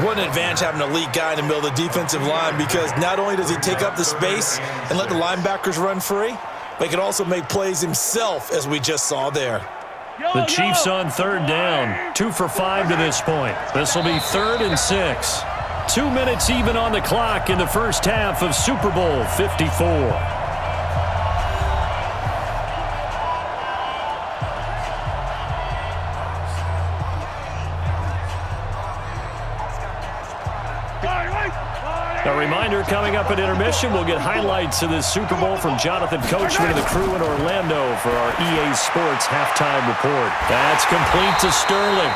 What an advantage having an elite guy in the middle of the defensive line, because not only does he take up the space and let the linebackers run free, but he can also make plays himself, as we just saw there. The Chiefs on 3rd down. 2 for 5 to this point. This will be 3rd and 6. 2 minutes even on the clock in the first half of Super Bowl 54. A reminder, coming up at intermission, we'll get highlights of this Super Bowl from Jonathan Coachman and the crew in Orlando for our EA Sports halftime report. That's complete to Sterling.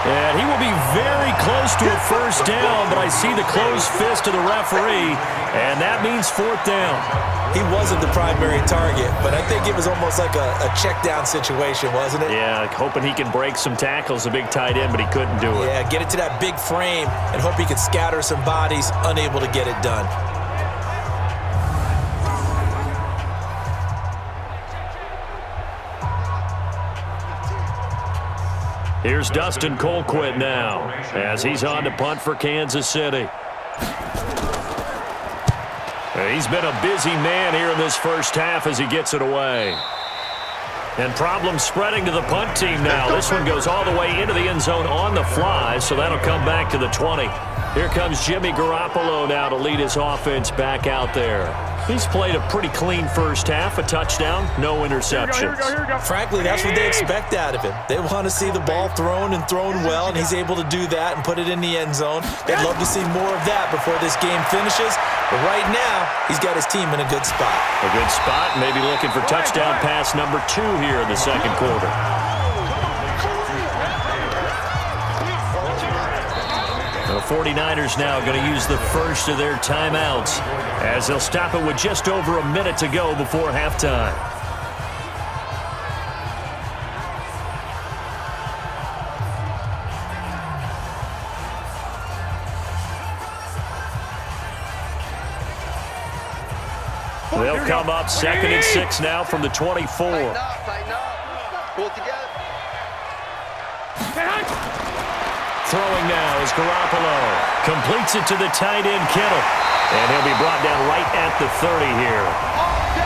And he will be very close to a first down, but I see the closed fist of the referee, and that means 4th down. He wasn't the primary target, but I think it was almost like a check down situation, wasn't it? Yeah, hoping he can break some tackles, a big tight end, but he couldn't do it. Yeah, get it to that big frame and hope he can scatter some bodies, unable to get it done. Here's Dustin Colquitt now as he's on to punt for Kansas City. He's been a busy man here in this first half as he gets it away. And problems spreading to the punt team now. This one goes all the way into the end zone on the fly, so that'll come back to the 20. Here comes Jimmy Garoppolo now to lead his offense back out there. He's played a pretty clean first half, a touchdown, no interceptions. Here we go. Frankly, that's what they expect out of him. They want to see the ball thrown and thrown well, and he's able to do that and put it in the end zone. They'd love to see more of that before this game finishes. But right now, he's got his team in a good spot. A good spot, maybe looking for touchdown pass number 2 here in the second quarter. The 49ers now going to use the first of their timeouts as they'll stop it with just over a minute to go before halftime. They'll come up 2nd and 6 now from the 24. Tighten up. Pull it together. Throwing now is Garoppolo. Completes it to the tight end, Kittle. And he'll be brought down right at the 30 here.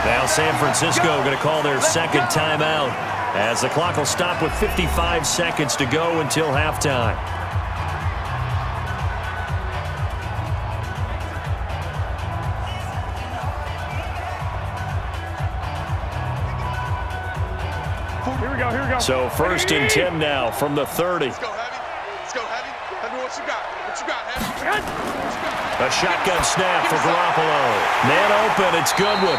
Now San Francisco going to call their second timeout as the clock will stop with 55 seconds to go until halftime. Here we go. So 1st and 10 now from the 30. Let's go, Heavy. Let's go, Heavy. Heavy, what you got? What you got, Heavy? A shotgun snap for Garoppolo. Man open, it's Goodwin.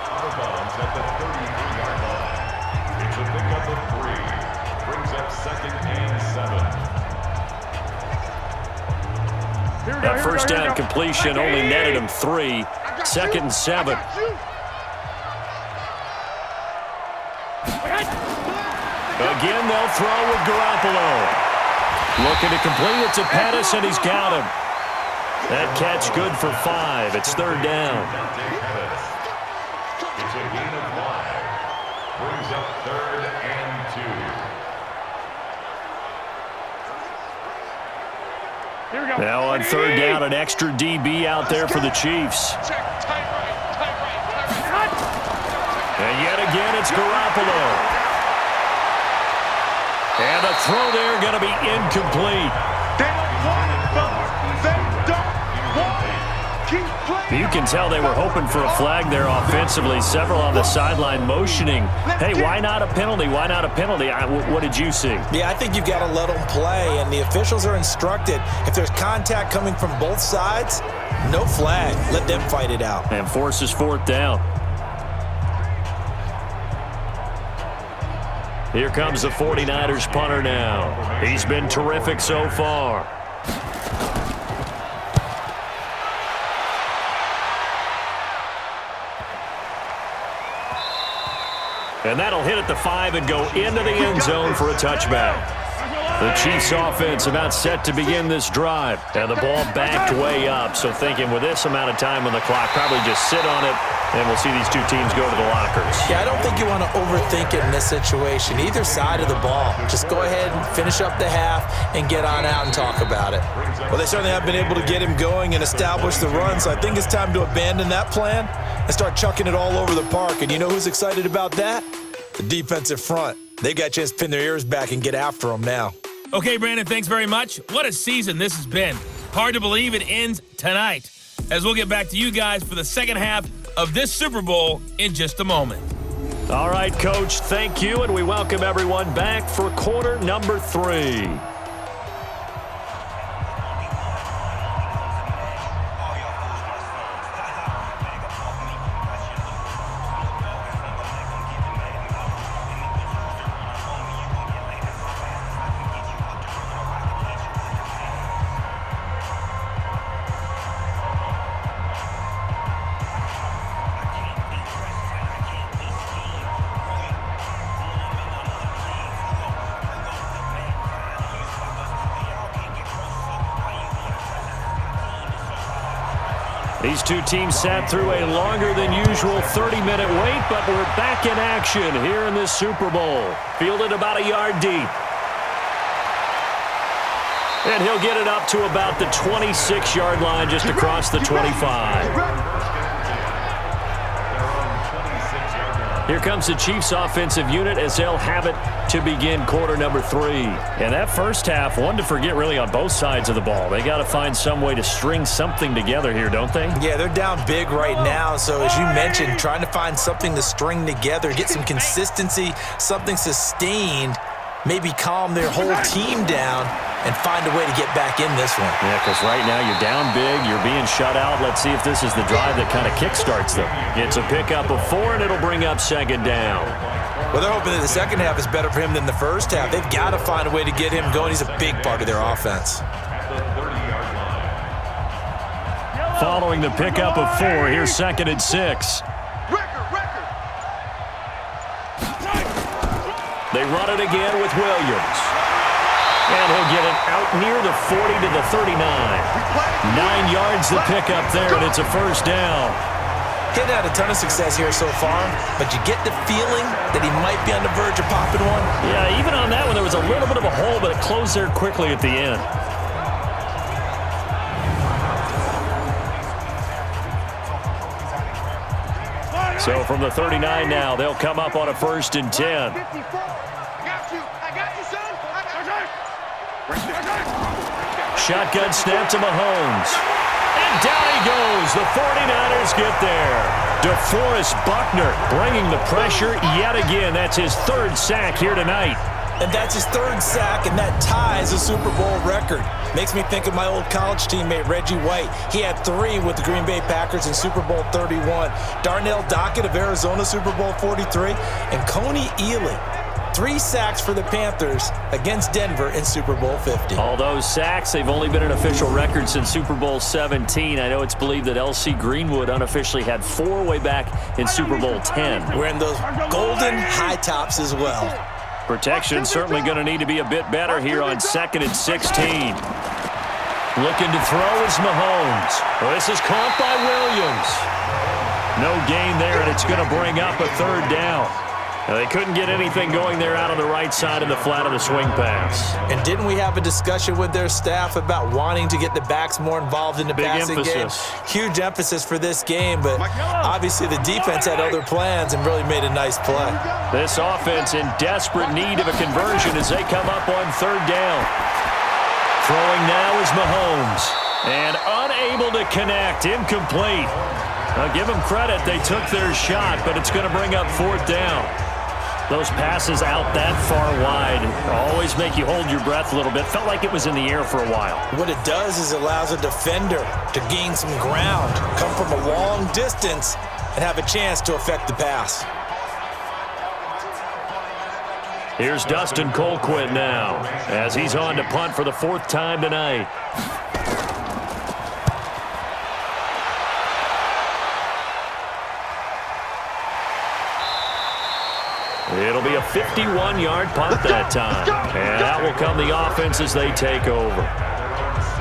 Out of bounds at the 33-yard line. It's a pickup of 3. Brings up 2nd and 7. That first down completion only netted him 3. 2nd and 7. Again, they'll throw with Garoppolo. Looking to complete it to Pettis, and he's got him. That catch good for 5. It's 3rd down. It's a gain of 5. Brings up 3rd and 2. Here we go. Now on 3rd down, an extra DB out there for the Chiefs. And yet again, it's Garoppolo. And the throw there going to be incomplete. They don't want it, fellas. They don't want it. Keep playing. You can tell they were hoping for a flag there offensively. Several on the sideline motioning, hey, why not a penalty? Why not a penalty? What did you see? Yeah, I think you've got to let them play, and the officials are instructed. If there's contact coming from both sides, no flag. Let them fight it out. And forces fourth down. Here comes the 49ers punter now. He's been terrific so far. And that'll hit at the 5 and go into the end zone for a touchback. The Chiefs offense about set to begin this drive. And the ball backed way up. So thinking with this amount of time on the clock, probably just sit on it, and we'll see these two teams go to the lockers. Yeah, I don't think you want to overthink it in this situation. Either side of the ball. Just go ahead and finish up the half and get on out and talk about it. Well, they certainly have been able to get him going and establish the run, so I think it's time to abandon that plan and start chucking it all over the park. And you know who's excited about that? The defensive front. They got a chance to pin their ears back and get after them now. Okay, Brandon, thanks very much. What a season this has been. Hard to believe it ends tonight, as we'll get back to you guys for the second half of this Super Bowl in just a moment. All right, Coach, thank you, and we welcome everyone back for quarter number 3. These two teams sat through a longer than usual 30-minute wait, but we're back in action here in this Super Bowl. Fielded about a yard deep. And he'll get it up to about the 26-yard line, just across the 25. Here comes the Chiefs offensive unit as they'll have it to begin quarter number 3. And that first half, one to forget really on both sides of the ball. They got to find some way to string something together here, don't they? Yeah, they're down big right now. So as you mentioned, trying to find something to string together, get some consistency, something sustained, maybe calm their whole team down and find a way to get back in this one. Yeah, because right now you're down big, you're being shut out. Let's see if this is the drive that kind of kickstarts them. It's a pickup of 4, and it'll bring up second down. Well, they're hoping that the second half is better for him than the first half. They've got to find a way to get him going. He's a big part of their offense. Following the pickup of 4, here's second and 6. They run it again with Williams. And he'll get it out near the 40 to the 39. 9 yards the pickup there, and it's a first down. He's had a ton of success here so far, but you get the feeling that he might be on the verge of popping one. Yeah, even on that one, there was a little bit of a hole, but it closed there quickly at the end. So from the 39 now, they'll come up on a 1st and 10. Shotgun snap to Mahomes. And down he goes. The 49ers get there. DeForest Buckner bringing the pressure yet again. That's his 3rd sack here tonight. And that's his 3rd sack, and that ties a Super Bowl record. Makes me think of my old college teammate, Reggie White. He had 3 with the Green Bay Packers in Super Bowl 31. Darnell Dockett of Arizona, Super Bowl 43. And Coney Ealy, 3 sacks for the Panthers against Denver in Super Bowl 50. All those sacks, they've only been an official record since Super Bowl 17. I know it's believed that L.C. Greenwood unofficially had 4 way back in Super Bowl 10. Wearing those golden high tops as well. Protection certainly going to need to be a bit better here on 2nd and 16. Looking to throw is Mahomes. Well, this is caught by Williams. No gain there, and it's going to bring up a 3rd down. Now, they couldn't get anything going there out on the right side of the flat of the swing pass. And didn't we have a discussion with their staff about wanting to get the backs more involved in the passing game? Huge emphasis for this game, but obviously the defense had other plans and really made a nice play. This offense in desperate need of a conversion as they come up on 3rd down. Throwing now is Mahomes. And unable to connect. Incomplete. Now give them credit. They took their shot, but it's going to bring up fourth down. Those passes out that far wide always make you hold your breath a little bit. Felt like it was in the air for a while. What it does is it allows a defender to gain some ground, come from a long distance, and have a chance to affect the pass. Here's Dustin Colquitt now as he's on to punt for the fourth time tonight. It'll be a 51-yard punt that time. And that will come the offense as they take over.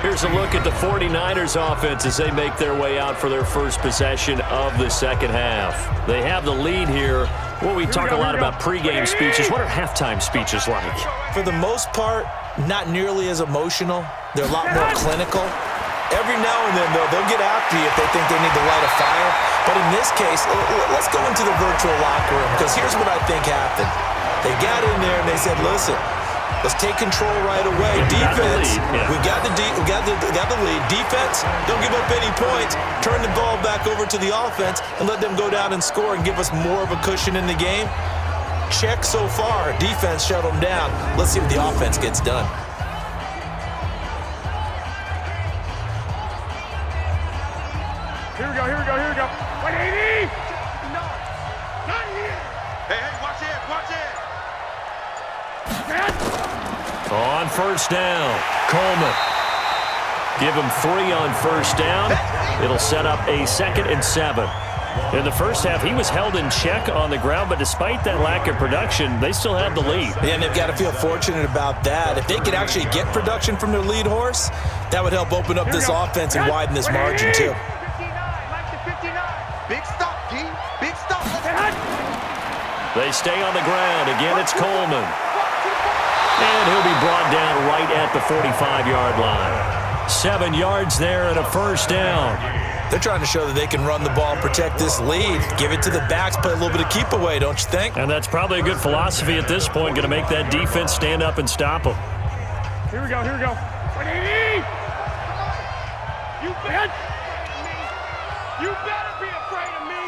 Here's a look at the 49ers offense as they make their way out for their first possession of the second half. They have the lead here. Well, we talk a lot about pregame speeches. What are halftime speeches like? For the most part, not nearly as emotional. They're a lot more clinical. Every now and then, though, they'll get after you if they think they need to light a fire. But in this case, let's go into the virtual locker room, because here's what I think happened. They got in there and they said, listen, let's take control right away. Defense, we got the lead. Defense, don't give up any points. Turn the ball back over to the offense and let them go down and score and give us more of a cushion in the game. Check so far. Defense shut them down. Let's see what the offense gets done. Here we go, here we go, here we go. 180! No, not here. Hey, watch it. On first down, Coleman. Give him 3 on first down. It'll set up a 2nd and 7. In the first half, he was held in check on the ground, but despite that lack of production, they still have the lead. Yeah, and they've got to feel fortunate about that. If they could actually get production from their lead horse, that would help open up this offense and widen this margin, too. Big stop, D. Big stop. They stay on the ground. Again, it's Coleman. And he'll be brought down right at the 45-yard line. 7 yards there and a first down. They're trying to show that they can run the ball, protect this lead, give it to the backs, play a little bit of keep away, don't you think? And that's probably a good philosophy at this point, going to make that defense stand up and stop them. Here we go, here we go. 180! You bet! You better be afraid of me!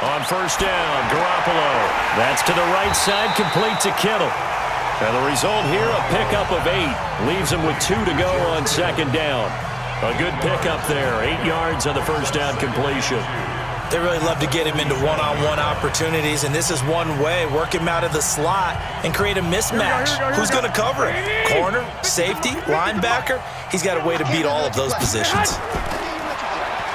On first down, Garoppolo. That's to the right side, complete to Kittle. And the result here, a pickup of 8. Leaves him with 2 to go on second down. A good pickup there, 8 yards on the first down completion. They really love to get him into one-on-one opportunities, and this is one way. Work him out of the slot and create a mismatch. Who's going to cover him? Corner, safety, linebacker? He's got a way to beat all of those positions.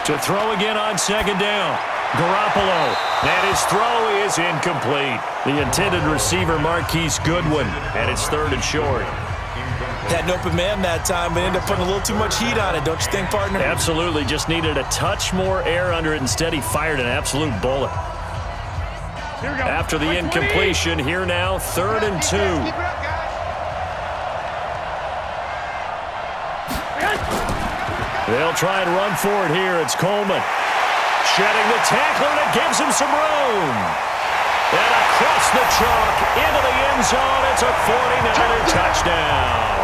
To throw again on second down. Garoppolo. And his throw is incomplete. The intended receiver, Marquise Goodwin. And it's 3rd and short. Had an open man that time, but ended up putting a little too much heat on it, don't you think, partner? Absolutely. Just needed a touch more air under it. Instead, he fired an absolute bullet. After the incompletion, here now, 3rd and 2. They'll try and run for it here. It's Coleman. Shedding the tackler, and it gives him some room. And across the chalk, into the end zone, it's a 49er touchdown.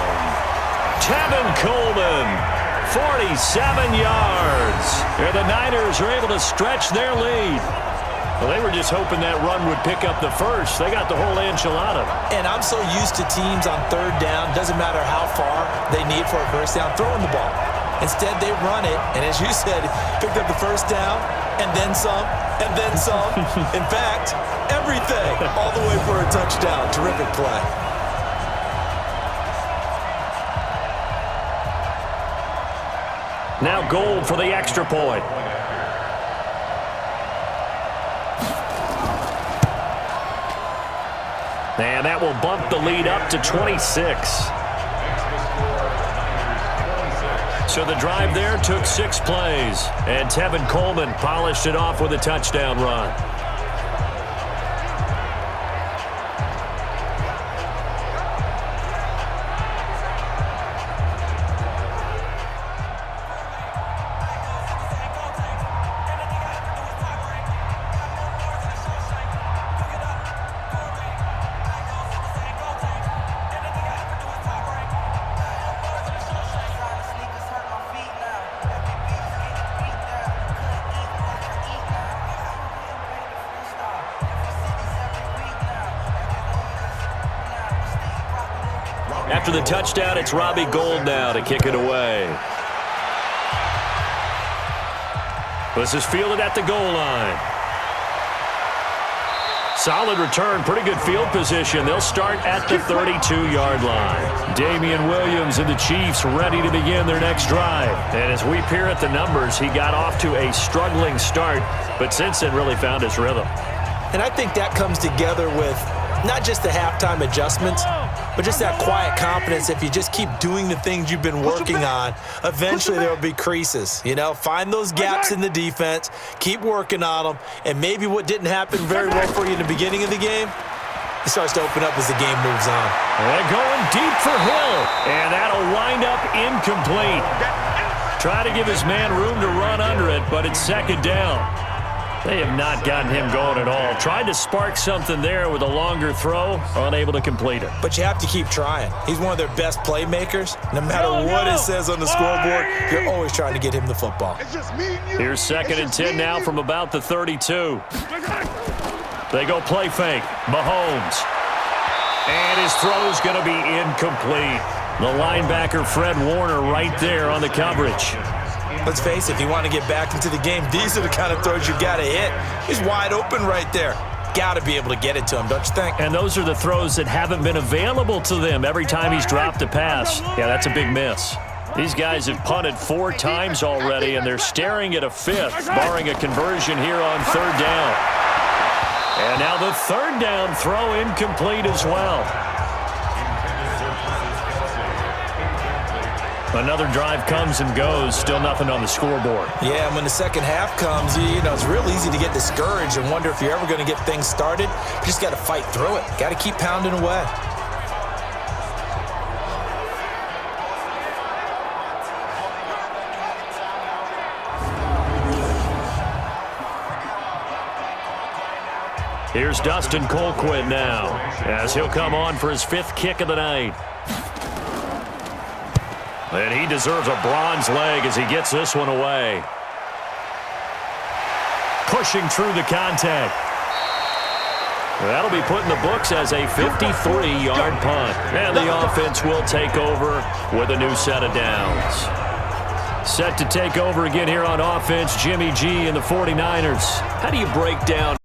Tevin Coleman, 47 yards. And the Niners are able to stretch their lead. Well, they were just hoping that run would pick up the first. They got the whole enchilada. And I'm so used to teams on 3rd down, doesn't matter how far they need for a first down, throwing the ball. Instead, they run it, and as you said, picked up the first down, and then some, and then some. In fact, everything, all the way for a touchdown. Terrific play. Now Gold for the extra point. And that will bump the lead up to 26. So the drive there took 6 plays, and Tevin Coleman polished it off with a touchdown run. after the touchdown, it's Robbie Gould now to kick it away. This is fielded at the goal line. Solid return, pretty good field position. They'll start at the 32-yard line. Damian Williams and the Chiefs ready to begin their next drive. And as we peer at the numbers, he got off to a struggling start, but since then really found his rhythm. And I think that comes together with not just the halftime adjustments, but just that quiet confidence. If you just keep doing the things you've been working on, eventually there will be creases. You know, find those gaps in the defense, keep working on them, and maybe what didn't happen very well for you in the beginning of the game, it starts to open up as the game moves on. And going deep for Hill, and that'll wind up incomplete. Try to give his man room to run under it, but it's second down. They have not gotten him going at all. Tried to spark something there with a longer throw, unable to complete it. But you have to keep trying. He's one of their best playmakers. No matter what it says on the scoreboard, you're always trying to get him the football. Here's second and 10 now from about the 32. They go play fake. Mahomes. And his throw's going to be incomplete. The linebacker, Fred Warner, right there on the coverage. Let's face it, if you want to get back into the game, these are the kind of throws you got to hit. He's wide open right there. Got to be able to get it to him, don't you think? And those are the throws that haven't been available to them every time he's dropped a pass. Yeah, that's a big miss. These guys have punted 4 times already, and they're staring at a 5th, barring a conversion here on third down. And now the third down throw incomplete as well. Another drive comes and goes, still nothing on the scoreboard. Yeah, and when the second half comes, you know, it's real easy to get discouraged and wonder if you're ever going to get things started. You just got to fight through it. Got to keep pounding away. Here's Dustin Colquitt now, as he'll come on for his 5th kick of the night. And he deserves a bronze leg as he gets this one away. Pushing through the contact. That'll be put in the books as a 53-yard punt. And the offense will take over with a new set of downs. Set to take over again here on offense, Jimmy G and the 49ers. How do you break down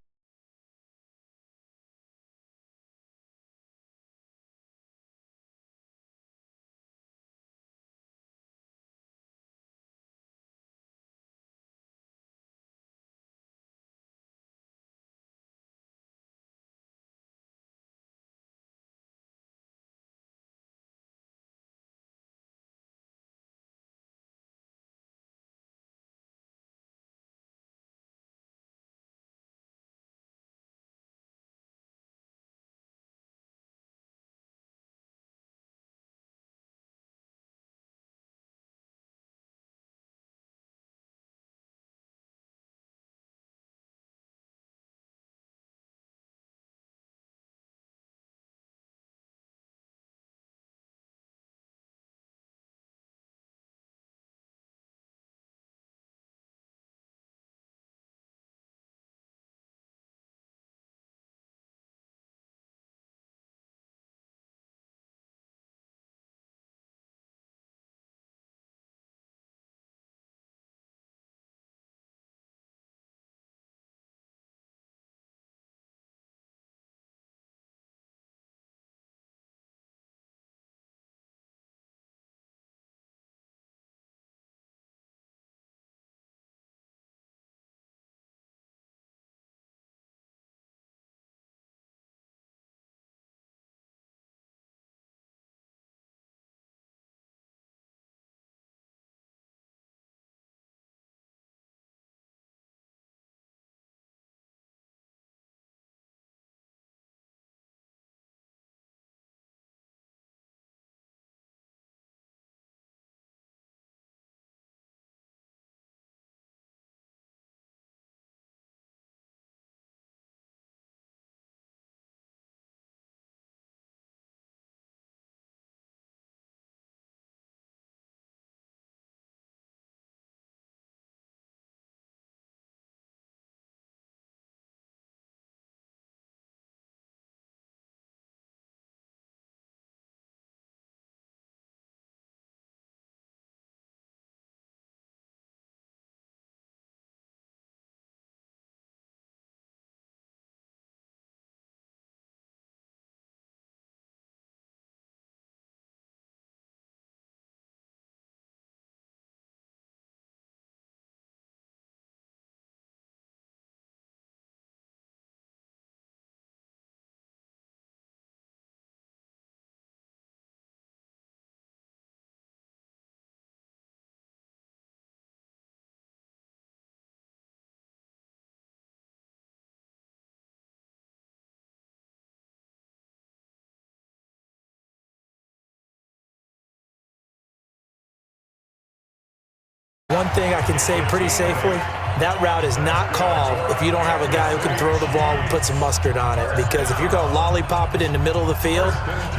One thing I can say pretty safely, that route is not called if you don't have a guy who can throw the ball and put some mustard on it. Because if you're going to lollipop it in the middle of the field,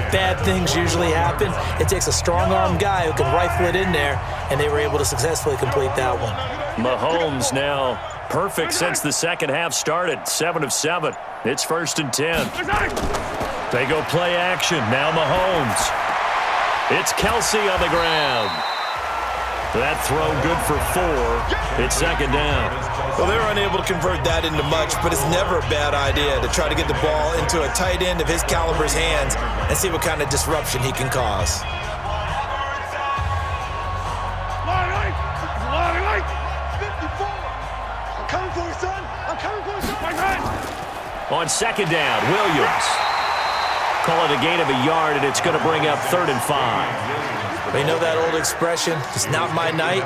bad things usually happen. It takes a strong-arm guy who can rifle it in there, and they were able to successfully complete that one. Mahomes now perfect since the second half started. 7 of 7. It's 1st and 10. They go play action. Now Mahomes. It's Kelsey on the ground. That throw good for 4. It's 2nd down. Well, they were unable to convert that into much, but it's never a bad idea to try to get the ball into a tight end of his caliber's hands and see what kind of disruption he can cause. I'm coming for you, son. I'm coming for you, son. On 2nd down, Williams. Call it a gain of a yard, and it's going to bring up 3rd and 5. You know that old expression, it's not my night?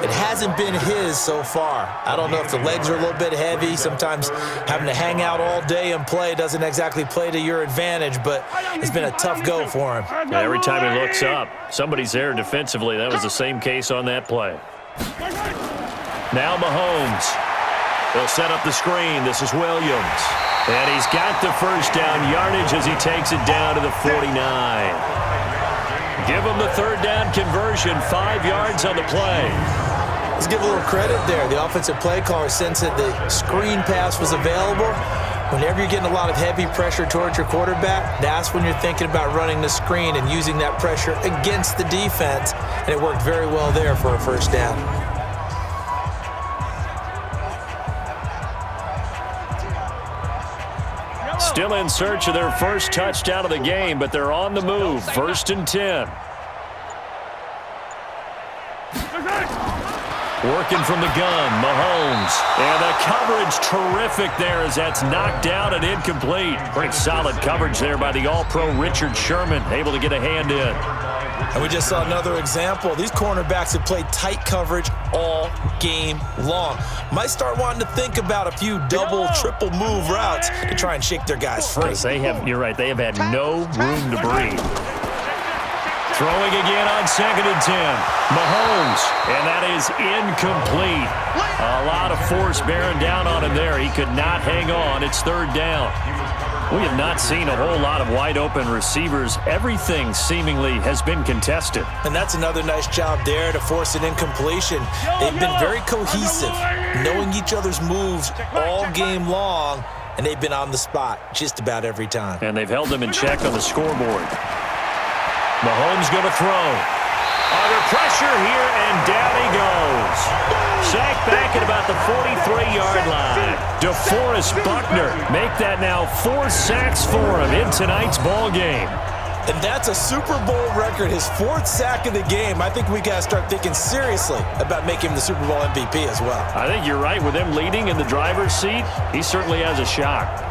It hasn't been his so far. I don't know if the legs are a little bit heavy. Sometimes having to hang out all day and play doesn't exactly play to your advantage, but it's been a tough go for him. Yeah, every time he looks up, somebody's there defensively. That was the same case on that play. Now Mahomes. They'll set up the screen. This is Williams. And he's got the 1st down yardage as he takes it down to the 49. Give him the 3rd down conversion, 5 yards on the play. Let's give a little credit there. The offensive play caller sensed that the screen pass was available. Whenever you're getting a lot of heavy pressure towards your quarterback, that's when you're thinking about running the screen and using that pressure against the defense. And it worked very well there for a 1st down. Still in search of their first touchdown of the game, but they're on the move. 1st and 10. Working from the gun, Mahomes. And the coverage terrific there as that's knocked down and incomplete. Pretty solid coverage there by the All-Pro Richard Sherman, able to get a hand in. And we just saw another example. These cornerbacks have played tight coverage all game long. Might start wanting to think about a few double, triple move routes to try and shake their guys free. You're right, they have had no room to breathe. Throwing again on 2nd and 10. Mahomes, and that is incomplete. A lot of force bearing down on him there. He could not hang on. It's 3rd down. We have not seen a whole lot of wide-open receivers. Everything seemingly has been contested. And that's another nice job there to force an incompletion. They've been very cohesive, knowing each other's moves all game long, and they've been on the spot just about every time. And they've held them in check on the scoreboard. Mahomes going to throw. Under pressure here, and down he goes. Sacked back at about the 43-yard line. DeForest Buckner make that now 4 sacks for him in tonight's ball game. And that's a Super Bowl record, his 4th sack of the game. I think we got to start thinking seriously about making him the Super Bowl MVP as well. I think you're right. With him leading in the driver's seat, he certainly has a shot.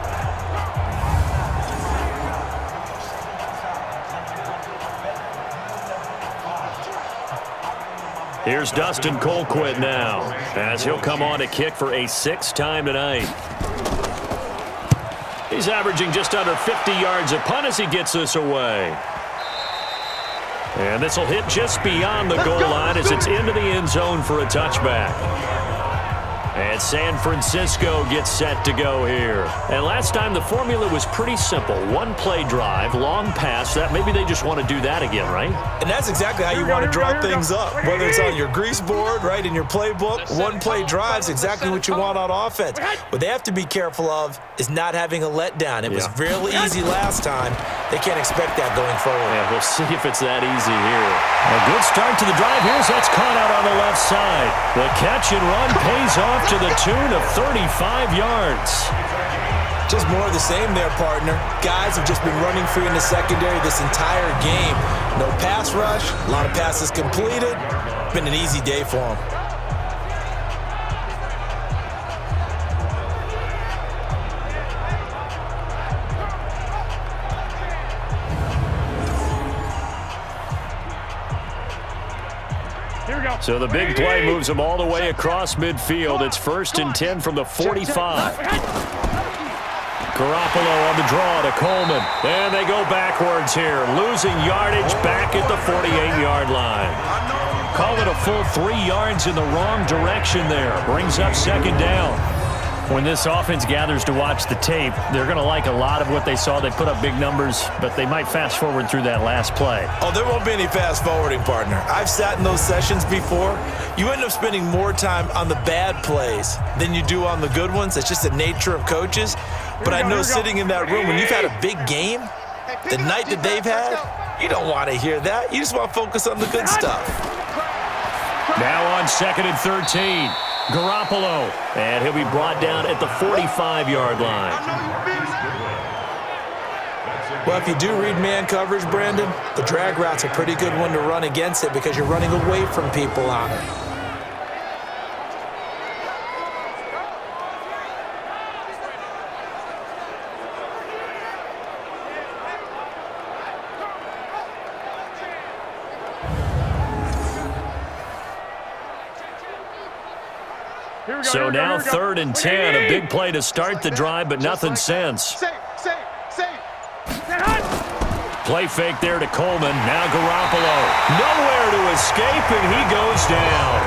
Here's Dustin Colquitt now, as he'll come on to kick for a 6th time tonight. He's averaging just under 50 yards a punt as he gets this away. And this will hit just beyond the goal line as it's into the end zone for a touchback. And San Francisco gets set to go here. And last time the formula was pretty simple. 1-play drive, long pass. That maybe they just want to do that again, right? And that's exactly how you want to draw things up. Whether it's on your grease board, right, in your playbook, 1-play drive's exactly what you want on offense. What they have to be careful of is not having a letdown. It was really easy last time. They can't expect that going forward. Yeah, we'll see if it's that easy here. A good start to the drive. Here's that's caught out on the left side. The catch and run pays off to the tune of 35 yards. Just more of the same there, partner. Guys have just been running free in the secondary this entire game. No pass rush, a lot of passes completed. Been an easy day for them. So the big play moves them all the way across midfield. It's 1st and 10 from the 45. Garoppolo on the draw to Coleman. And they go backwards here, losing yardage back at the 48-yard line. Call it a full 3 yards in the wrong direction there. Brings up second down. When this offense gathers to watch the tape, they're going to like a lot of what they saw. They put up big numbers, but they might fast forward through that last play. Oh, there won't be any fast forwarding, partner. I've sat in those sessions before. You end up spending more time on the bad plays than you do on the good ones. It's just the nature of coaches. But I know sitting in that room, when you've had a big game, the night that they've had, you don't want to hear that. You just want to focus on the good stuff. Now on 2nd and 13. Garoppolo, and he'll be brought down at the 45-yard line. Well, if you do read man coverage, Brandon, the drag route's a pretty good one to run against it because you're running away from people on it. So now 3rd and 10, a big play to start the drive, but nothing since. Play fake there to Coleman. Now Garoppolo. Nowhere to escape, and he goes down.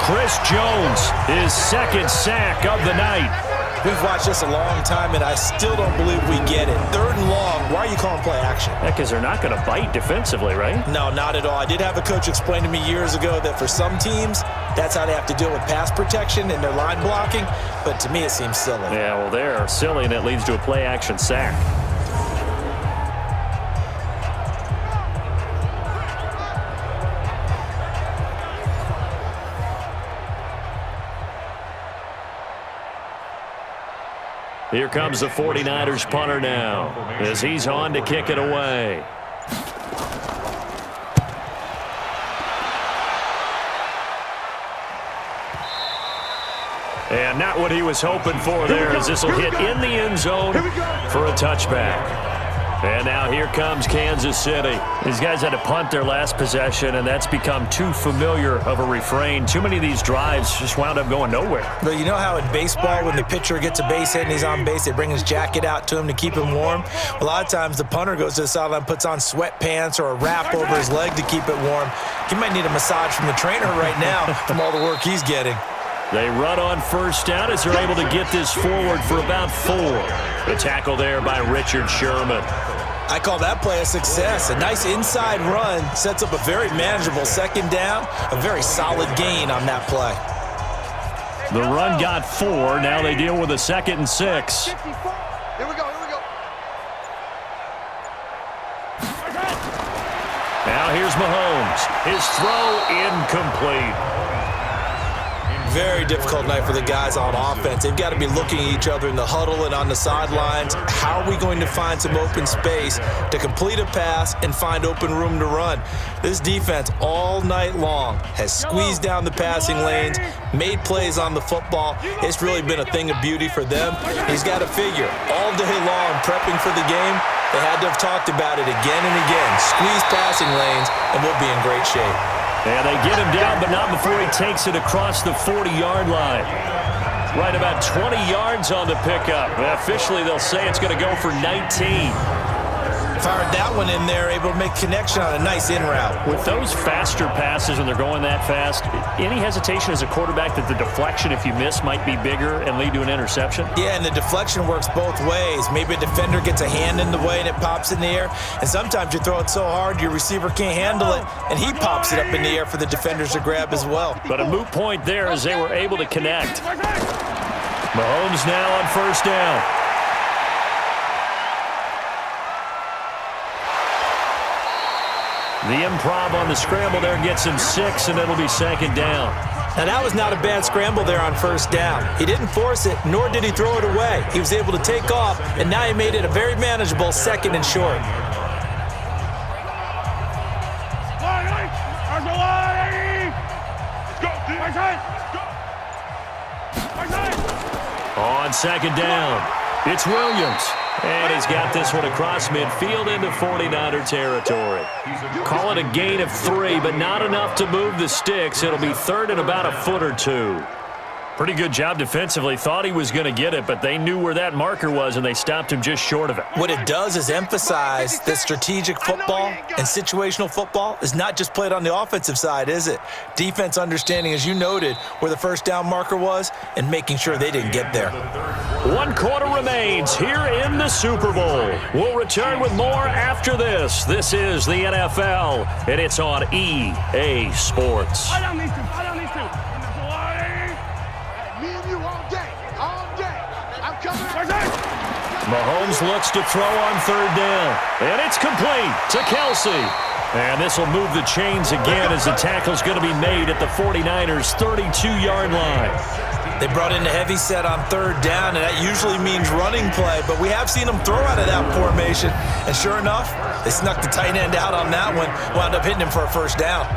Chris Jones, his 2nd sack of the night. We've watched this a long time, and I still don't believe we get it. 3rd and long. Why are you calling play action? Because they're not going to bite defensively, right? No, not at all. I did have a coach explain to me years ago that for some teams, that's how they have to deal with pass protection and their line blocking. But to me, it seems silly. Yeah, well, they're silly, and it leads to a play action sack. Here comes the 49ers punter now as he's on to kick it away. And not what he was hoping for there as this will hit in the end zone for a touchback. And now here comes Kansas City. These guys had to punt their last possession, and that's become too familiar of a refrain. Too many of these drives just wound up going nowhere. But you know how in baseball, when the pitcher gets a base hit and he's on base, they bring his jacket out to him to keep him warm? A lot of times the punter goes to the sideline, puts on sweatpants or a wrap over his leg to keep it warm. He might need a massage from the trainer right now from all the work he's getting. They run on 1st down as they're able to get this forward for about 4. The tackle there by Richard Sherman. I call that play a success. A nice inside run sets up a very manageable 2nd down, a very solid gain on that play. The run got 4. Now they deal with a 2nd and 6. Here we go. Now here's Mahomes. His throw incomplete. Very difficult night for the guys on offense. They've got to be looking at each other in the huddle and on the sidelines. How are we going to find some open space to complete a pass and find open room to run? This defense all night long has squeezed down the passing lanes, made plays on the football. It's really been a thing of beauty for them. He's got to figure all day long prepping for the game, they had to have talked about it again and again. Squeeze passing lanes and we'll be in great shape. And they get him down, but not before he takes it across the 40-yard line. Right about 20 yards on the pickup. Officially, they'll say it's going to go for 19. Fired that one in there, able to make connection on a nice in route. With those faster passes when they're going that fast, any hesitation as a quarterback that the deflection, if you miss, might be bigger and lead to an interception? Yeah, and the deflection works both ways. Maybe a defender gets a hand in the way and it pops in the air, and sometimes you throw it so hard your receiver can't handle it, and he pops it up in the air for the defenders to grab as well. But a moot point there as they were able to connect. Mahomes now on 1st down. The improv on the scramble there gets him 6, and it'll be 2nd down. Now, that was not a bad scramble there on 1st down. He didn't force it, nor did he throw it away. He was able to take off, and now he made it a very manageable 2nd and short. On 2nd down, it's Williams. And he's got this one across midfield into 49er territory. Call it a gain of 3, but not enough to move the sticks. It'll be 3rd and about a foot or 2. Pretty good job defensively. Thought he was going to get it, but they knew where that marker was, and they stopped him just short of it. What it does is emphasize that strategic football and situational football is not just played on the offensive side, is it? Defense understanding, as you noted, where the first down marker was and making sure they didn't get there. 1 quarter remains here in the Super Bowl. We'll return with more after this. This is the NFL, and it's on EA Sports. I don't need to. Mahomes looks to throw on 3rd down, and it's complete to Kelsey. And this will move the chains again as the tackle's going to be made at the 49ers' 32-yard line. They brought in the heavy set on 3rd down, and that usually means running play, but we have seen them throw out of that formation. And sure enough, they snuck the tight end out on that one, wound up hitting him for a 1st down.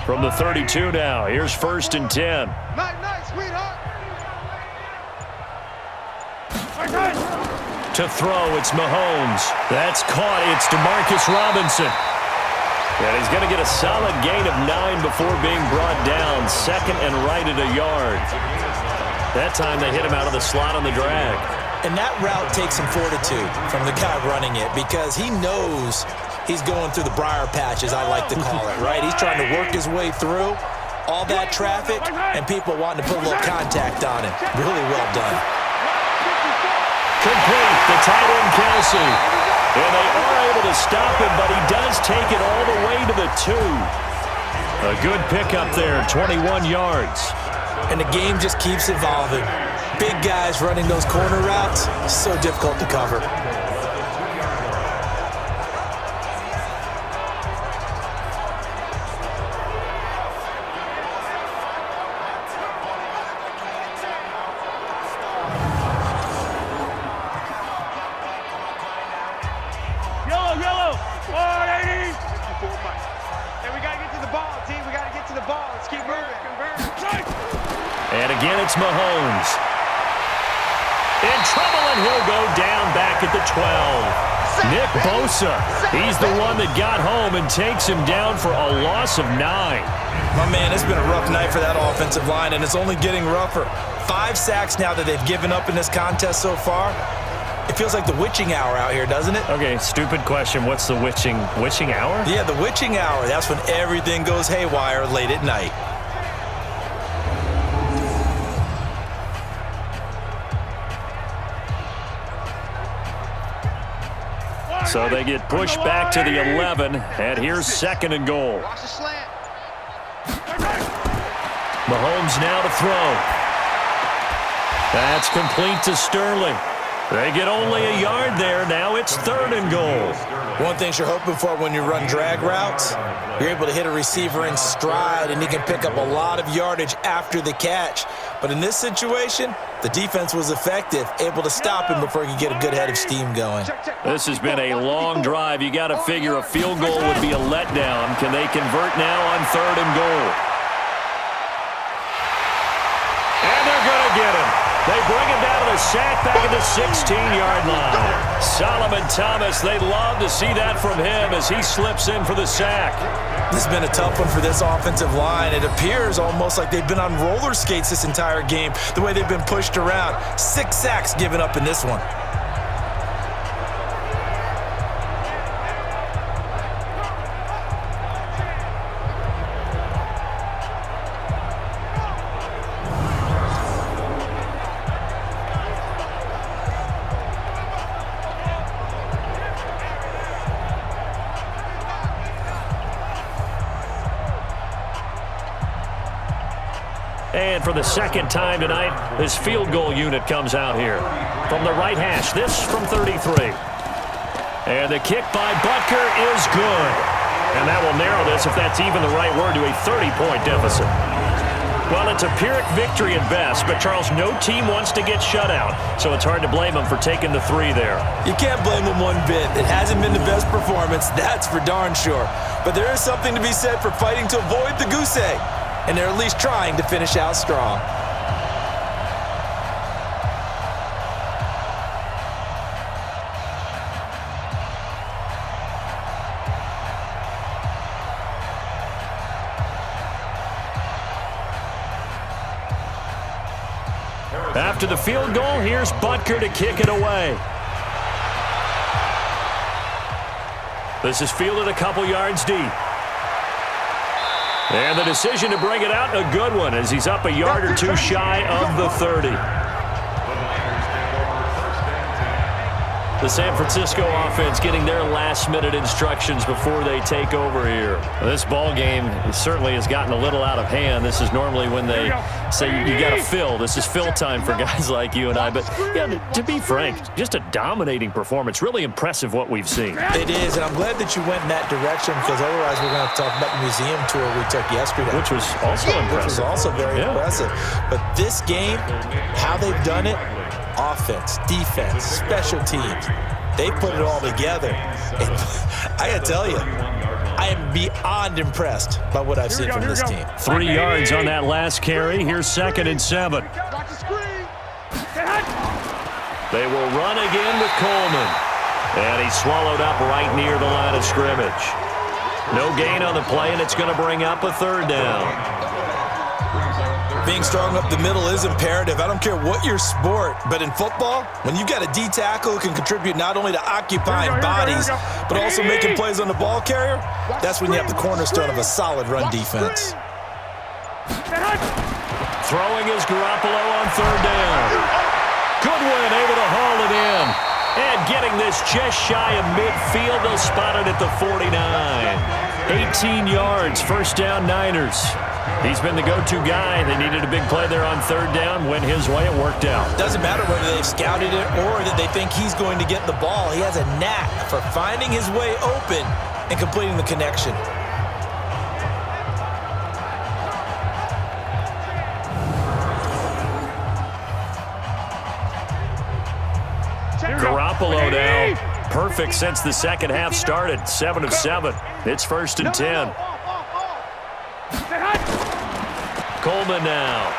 From the 32 now, here's 1st and 10. Night, sweetheart. To throw, it's Mahomes. That's caught. It's Demarcus Robinson. And he's going to get a solid gain of 9 before being brought down. 2nd and right at a yard. That time they hit him out of the slot on the drag. And that route takes some fortitude from the guy running it because he knows he's going through the briar patch, as I like to call it, right? He's trying to work his way through all that traffic and people wanting to put a little contact on him. Really well done. Complete, the tight end Kelsey. And they are able to stop him, but he does take it all the way to the 2. A good pickup there, 21 yards. And the game just keeps evolving. Big guys running those corner routes, so difficult to cover. Yellow. 480. And we got to get to the ball, team. We got to get to the ball. Let's keep moving. And again, it's Mahomes. In trouble, and he'll go down back at the 12. Nick Bosa, he's the one that got home and takes him down for a loss of 9. My man, it's been a rough night for that offensive line, and it's only getting rougher. 5 sacks now that they've given up in this contest so far. It feels like the witching hour out here, doesn't it? Okay, stupid question. What's the witching hour? Yeah, the witching hour. That's when everything goes haywire late at night. So they get pushed back to the 11, and here's 2nd and goal. Watch the slant. Mahomes now to throw. That's complete to Sterling. They get only a yard there. Now it's 3rd and goal. One thing you're hoping for when you run drag routes, you're able to hit a receiver in stride, and he can pick up a lot of yardage after the catch. But in this situation, the defense was effective, able to stop him before he could get a good head of steam going. This has been a long drive. You got to figure a field goal would be a letdown. Can they convert now on 3rd and goal? And they're going to get him. They bring him down to the sack back at the 16-yard line. Solomon Thomas, they love to see that from him as he slips in for the sack. This has been a tough one for this offensive line. It appears almost like they've been on roller skates this entire game, the way they've been pushed around. 6 sacks given up in this one. And for the 2nd time tonight, this field goal unit comes out here. From the right hash, this from 33. And the kick by Butker is good. And that will narrow this, if that's even the right word, to a 30-point deficit. Well, it's a Pyrrhic victory at best, but Charles, no team wants to get shut out, so it's hard to blame them for taking the 3 there. You can't blame them one bit. It hasn't been the best performance, that's for darn sure. But there is something to be said for fighting to avoid the goose egg. And they're at least trying to finish out strong. After the field goal, here's Butker to kick it away. This is fielded a couple yards deep. And the decision to bring it out, a good one, as he's up a yard or two shy of the 30. The San Francisco offense getting their last-minute instructions before they take over here. This ball game certainly has gotten a little out of hand. This is normally when they say you got to fill. This is fill time for guys like you and I. But yeah, to be frank, just a dominating performance. Really impressive what we've seen. It is, and I'm glad that you went in that direction, because otherwise we're going to have to talk about the museum tour we took yesterday. Which was also impressive. Which was also very impressive. But this game, how they've done it, offense, defense, special teams, they put it all together. And I got to tell you, I am beyond impressed by what I've seen from this team. 3 yards on that last carry. Here's 2nd and 7. They will run again with Coleman. And he's swallowed up right near the line of scrimmage. No gain on the play, and it's going to bring up a 3rd down. Being strong up the middle is imperative. I don't care what your sport, but in football, when you've got a D tackle who can contribute not only to occupying bodies, but also making plays on the ball carrier, that's when you have the cornerstone of a solid run defense. Throwing is Garoppolo on 3rd down. Goodwin able to haul it in. And getting this just shy of midfield, they'll spot it at the 49. 18 yards, 1st down Niners. He's been the go-to guy. They needed a big play there on 3rd down. Went his way. It worked out. Doesn't matter whether they've scouted it or that they think he's going to get the ball. He has a knack for finding his way open and completing the connection. Garoppolo now. Perfect since the second half started. 7 of 7. It's 1st and 10. Coleman now.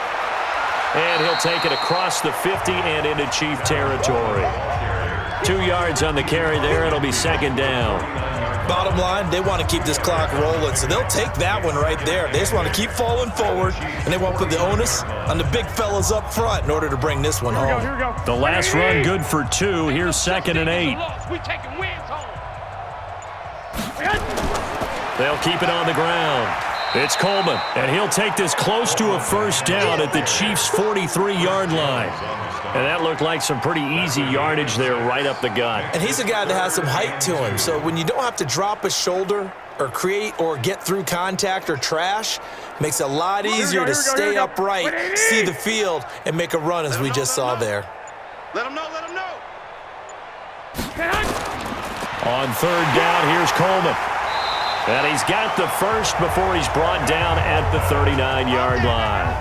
And he'll take it across the 50 and into Chief territory. 2 yards on the carry there. It'll be 2nd down. Bottom line, they want to keep this clock rolling, so they'll take that one right there. They just want to keep falling forward, and they want to put the onus on the big fellas up front in order to bring this one home. The last run good for 2. Here's 2nd and 8. They'll keep it on the ground. It's Coleman, and he'll take this close to a 1st down at the Chiefs' 43-yard line. And that looked like some pretty easy yardage there right up the gut. And he's a guy that has some height to him, so when you don't have to drop a shoulder or create or get through contact or trash, makes it a lot easier to stay upright, see the field, and make a run as we just saw there. Let him know, let him know. On 3rd down, here's Coleman. And he's got the 1st before he's brought down at the 39-yard line.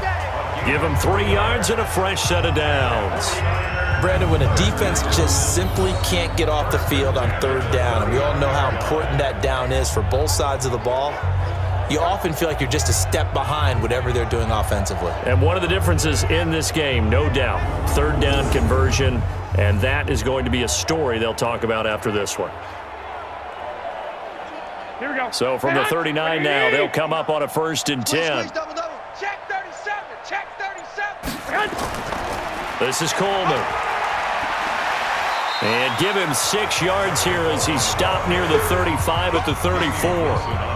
Give him 3 yards and a fresh set of downs. Brandon, when a defense just simply can't get off the field on 3rd down, and we all know how important that down is for both sides of the ball, you often feel like you're just a step behind whatever they're doing offensively. And one of the differences in this game, no doubt, 3rd down conversion, and that is going to be a story they'll talk about after this one. Here we go. So from the 39 now, they'll come up on a 1st and 10. Check 37. Check 37. This is Coleman. And give him 6 yards here as he stopped near the 35 at the 34.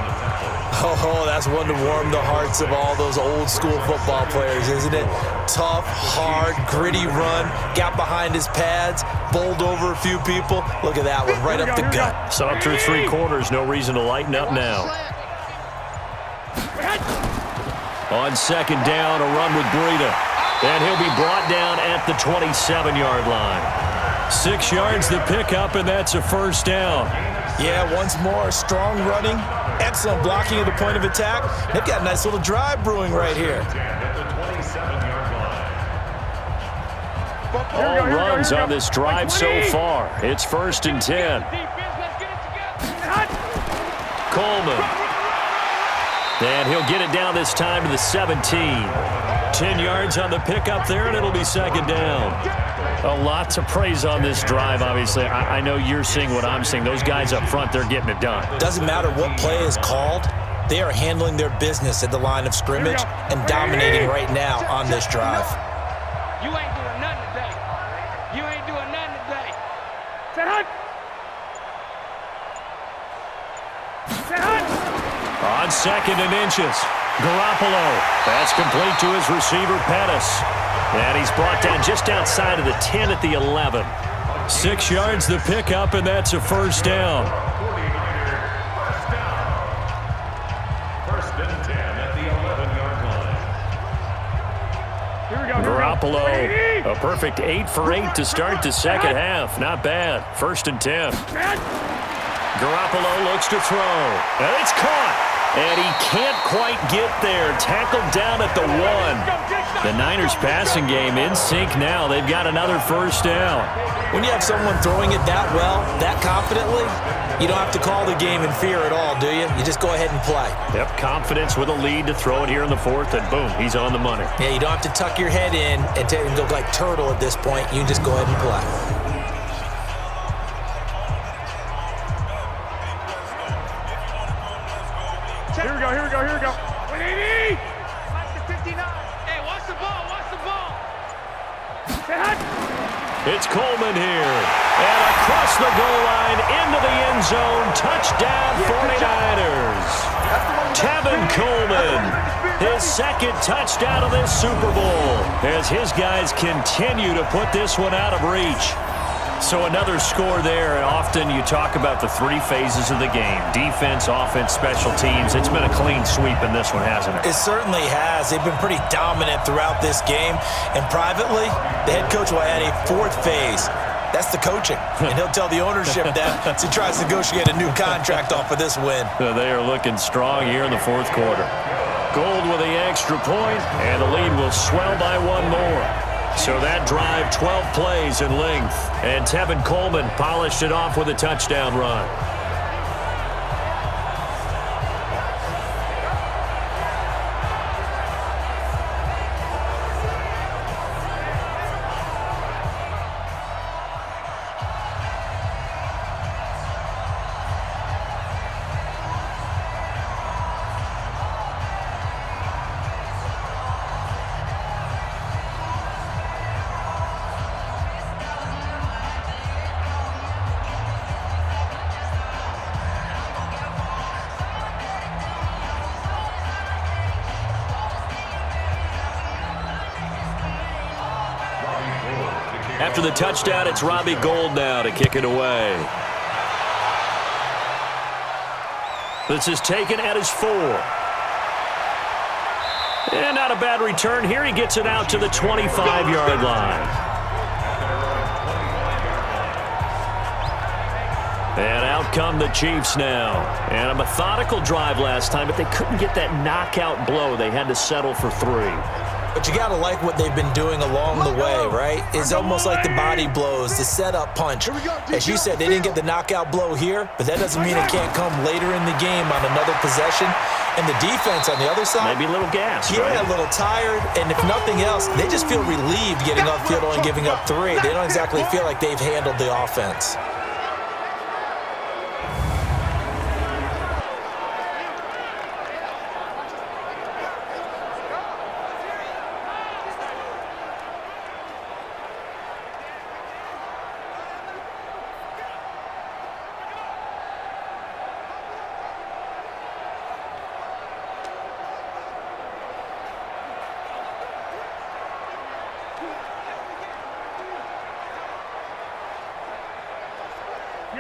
Oh, that's one to warm the hearts of all those old school football players, isn't it? Tough, hard, gritty run, got behind his pads, bowled over a few people. Look at that one, right up the gut. So through 3 quarters, no reason to lighten up now. On 2nd down, a run with Breida. And he'll be brought down at the 27-yard line. 6 yards the pickup, and that's a 1st down. Yeah, once more, strong running, excellent blocking at the point of attack. They've got a nice little drive brewing right here. All runs on this drive so far. It's 1st and 10. Coleman. And he'll get it down this time to the 17. 10 yards on the pickup there, and it'll be 2nd down. A lot to praise on this drive, obviously. I know you're seeing what I'm seeing. Those guys up front, they're getting it done. Doesn't matter what play is called. They are handling their business at the line of scrimmage and dominating right now on this drive. You ain't doing on 2nd and inches. Garoppolo. That's complete to his receiver, Pettis. And he's brought down just outside of the 10 at the 11. 6 yards the pickup, and that's a first down. First and 10 at the 11-yard line. Here we go. Garoppolo, a perfect 8 for 8 to start the second half. Not bad. First and 10. Garoppolo looks to throw. And it's caught. And he can't quite get there. Tackled down at the 1. The Niners passing game in sync now. They've got another first down. When you have someone throwing it that well, that confidently, you don't have to call the game in fear at all, do you? You just go ahead and play. Yep, confidence with a lead to throw it here in the 4th, and boom, he's on the money. Yeah, you don't have to tuck your head in and go like turtle at this point. You can just go ahead and play. Here we go. 180! Watch the 59. Hey, watch the ball. It's Coleman here. And across the goal line, into the end zone, touchdown 49ers. Tevin Coleman, his 2nd touchdown of this Super Bowl, as his guys continue to put this one out of reach. So another score there, and often you talk about the 3 phases of the game. Defense, offense, special teams. It's been a clean sweep in this one, hasn't it? It certainly has. They've been pretty dominant throughout this game. And privately, the head coach will add a 4th phase. That's the coaching. And he'll tell the ownership that as he tries to negotiate a new contract off of this win. So they are looking strong here in the 4th quarter. Gold with the extra point, and the lead will swell by 1 more. So that drive, 12 plays in length. And Tevin Coleman polished it off with a touchdown run. After the touchdown, it's Robbie Gould now to kick it away. This is taken at his 4. And not a bad return here. He gets it out to the 25-yard line. And out come the Chiefs now. And a methodical drive last time, but they couldn't get that knockout blow. They had to settle for 3. But you got to like what they've been doing along the way, right? It's almost like the body blows, the setup punch. As you said, they didn't get the knockout blow here, but that doesn't mean it can't come later in the game on another possession. And the defense on the other side. Maybe a little gas, yeah, right? A little tired. And if nothing else, they just feel relieved getting upfield and giving up 3. They don't exactly feel like they've handled the offense.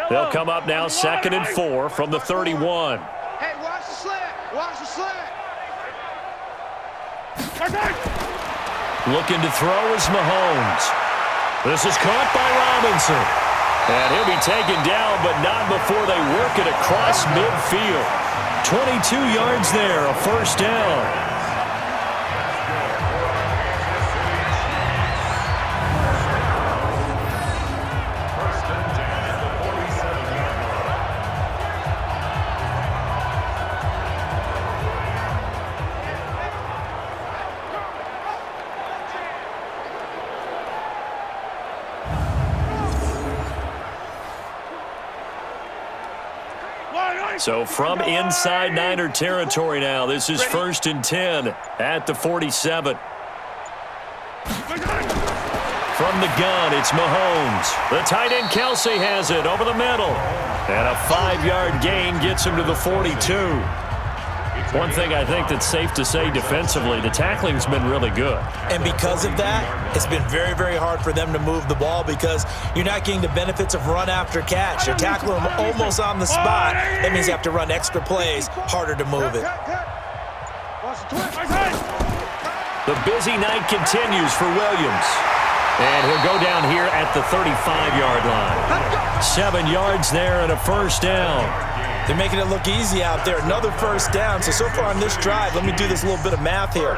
They'll come up now 2nd and 4 from the 31. Hey, watch the slant. Watch the slant. Looking to throw is Mahomes. This is caught by Robinson. And he'll be taken down, but not before they work it across midfield. 22 yards there, a first down. So from inside Niner territory now, this is 1st and 10 at the 47. From the gun, it's Mahomes. The tight end Kelsey has it over the middle. And a 5-yard gain gets him to the 42. One thing I think that's safe to say defensively, the tackling's been really good. And because of that, it's been very, very hard for them to move the ball because you're not getting the benefits of run after catch. You're tackling them almost on the spot. That means you have to run extra plays, harder to move it. The busy night continues for Williams. And he'll go down here at the 35-yard line. 7 yards there and a first down. They're making it look easy out there. Another first down. So far on this drive, let me do this little bit of math here.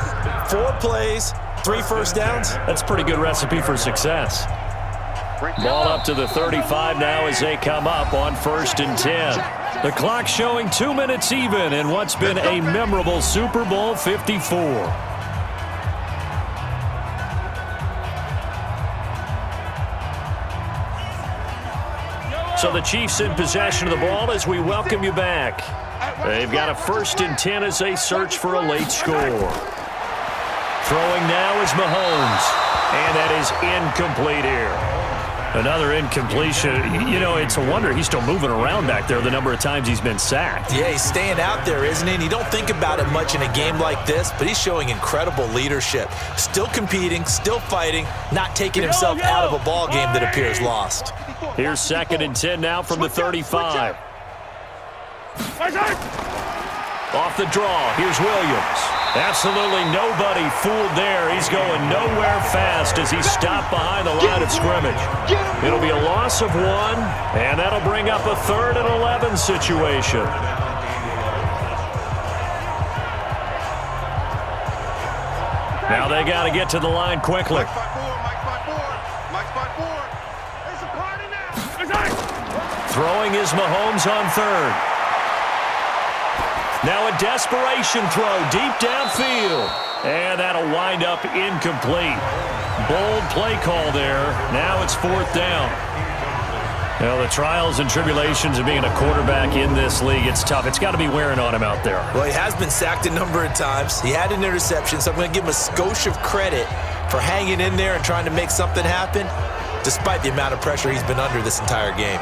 4 plays, 3 first downs. That's a pretty good recipe for success. Ball up to the 35 now as they come up on 1st and 10. The clock showing 2 minutes even in what's been a memorable Super Bowl 54. So the Chiefs in possession of the ball as we welcome you back. They've got a 1st and 10 as they search for a late score. Throwing now is Mahomes. And that is incomplete here. Another incompletion. You know, it's a wonder he's still moving around back there the number of times he's been sacked. Yeah, he's staying out there, isn't he? And you don't think about it much in a game like this, but he's showing incredible leadership. Still competing, still fighting, not taking himself out of a ball game that appears lost. Here's 2nd and 10 now from the 35. Off the draw, here's Williams. Absolutely nobody fooled there. He's going nowhere fast as he's stopped behind the line of scrimmage. It'll be a loss of 1, and that'll bring up a 3rd and 11 situation. Now they got to get to the line quickly. Throwing is Mahomes on 3rd. Now a desperation throw deep downfield. And that'll wind up incomplete. Bold play call there. Now it's 4th down. Now the trials and tribulations of being a quarterback in this league, it's tough. It's got to be wearing on him out there. Well, he has been sacked a number of times. He had an interception, so I'm going to give him a skosh of credit for hanging in there and trying to make something happen, despite the amount of pressure he's been under this entire game.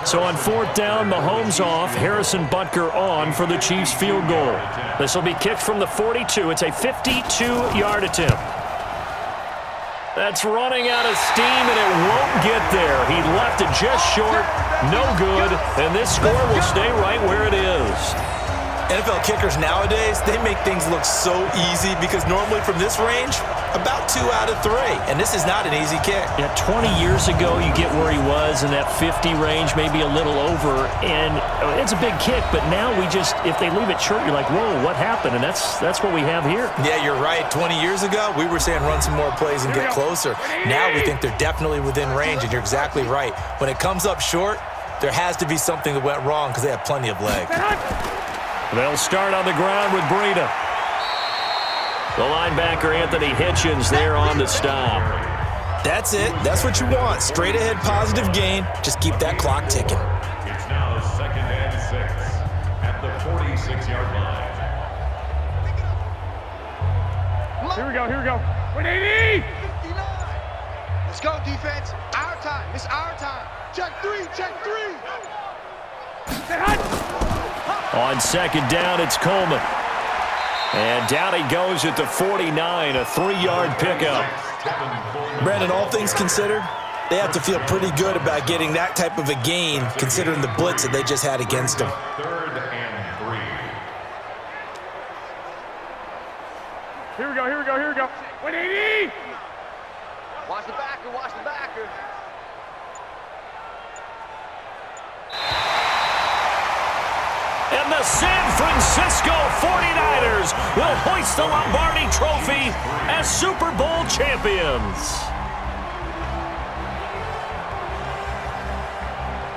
So on 4th down, Mahomes off, Harrison Butker on for the Chiefs field goal. This will be kicked from the 42. It's a 52-yard attempt. That's running out of steam, and it won't get there. He left it just short, no good, and this score will stay right where it is. NFL kickers nowadays, they make things look so easy because normally from this range, about 2 out of 3, and this is not an easy kick. Yeah, 20 years ago, you get where he was in that 50 range, maybe a little over, and it's a big kick, but now if they leave it short, you're like, whoa, what happened? And that's what we have here. Yeah, you're right. 20 years ago, we were saying run some more plays and get closer. Now we think they're definitely within range, and you're exactly right. When it comes up short, there has to be something that went wrong because they have plenty of leg. They'll start on the ground with Breida. The linebacker, Anthony Hitchens, there on the stop. That's it. That's what you want. Straight ahead positive gain. Just keep that clock ticking. It's now 2nd and 6 at the 46-yard line. Here we go, here we go. 180! Let's go, defense. Our time. It's our time. Check 3, check 3. On 2nd down, it's Coleman. And down he goes at the 49, a 3-yard pickup. Brandon, all things considered, they have to feel pretty good about getting that type of a gain considering the blitz that they just had against them. 3rd and 3. Here we go, here we go, here we go. 180! Watch the backer, watch the backer. And the San Francisco 49ers will hoist the Lombardi Trophy as Super Bowl champions.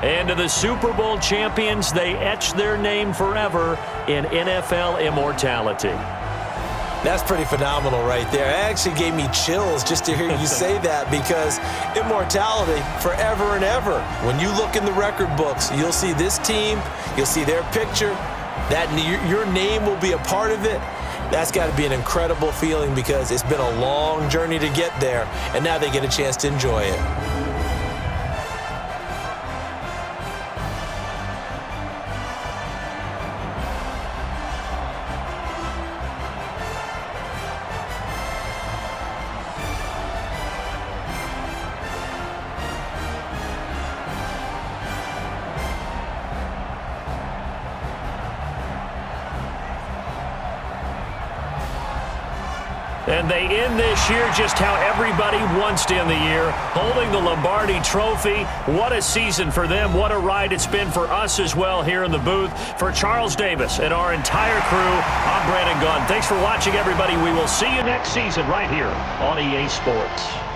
And to the Super Bowl champions, they etch their name forever in NFL immortality. That's pretty phenomenal right there. It actually gave me chills just to hear you say that because immortality forever and ever. When you look in the record books, you'll see this team, you'll see their picture, that your name will be a part of it. That's got to be an incredible feeling because it's been a long journey to get there, and now they get a chance to enjoy it. And they end this year just how everybody wants to end the year, holding the Lombardi Trophy. What a season for them. What a ride it's been for us as well here in the booth. For Charles Davis and our entire crew, I'm Brandon Gunn. Thanks for watching, everybody. We will see you next season right here on EA Sports.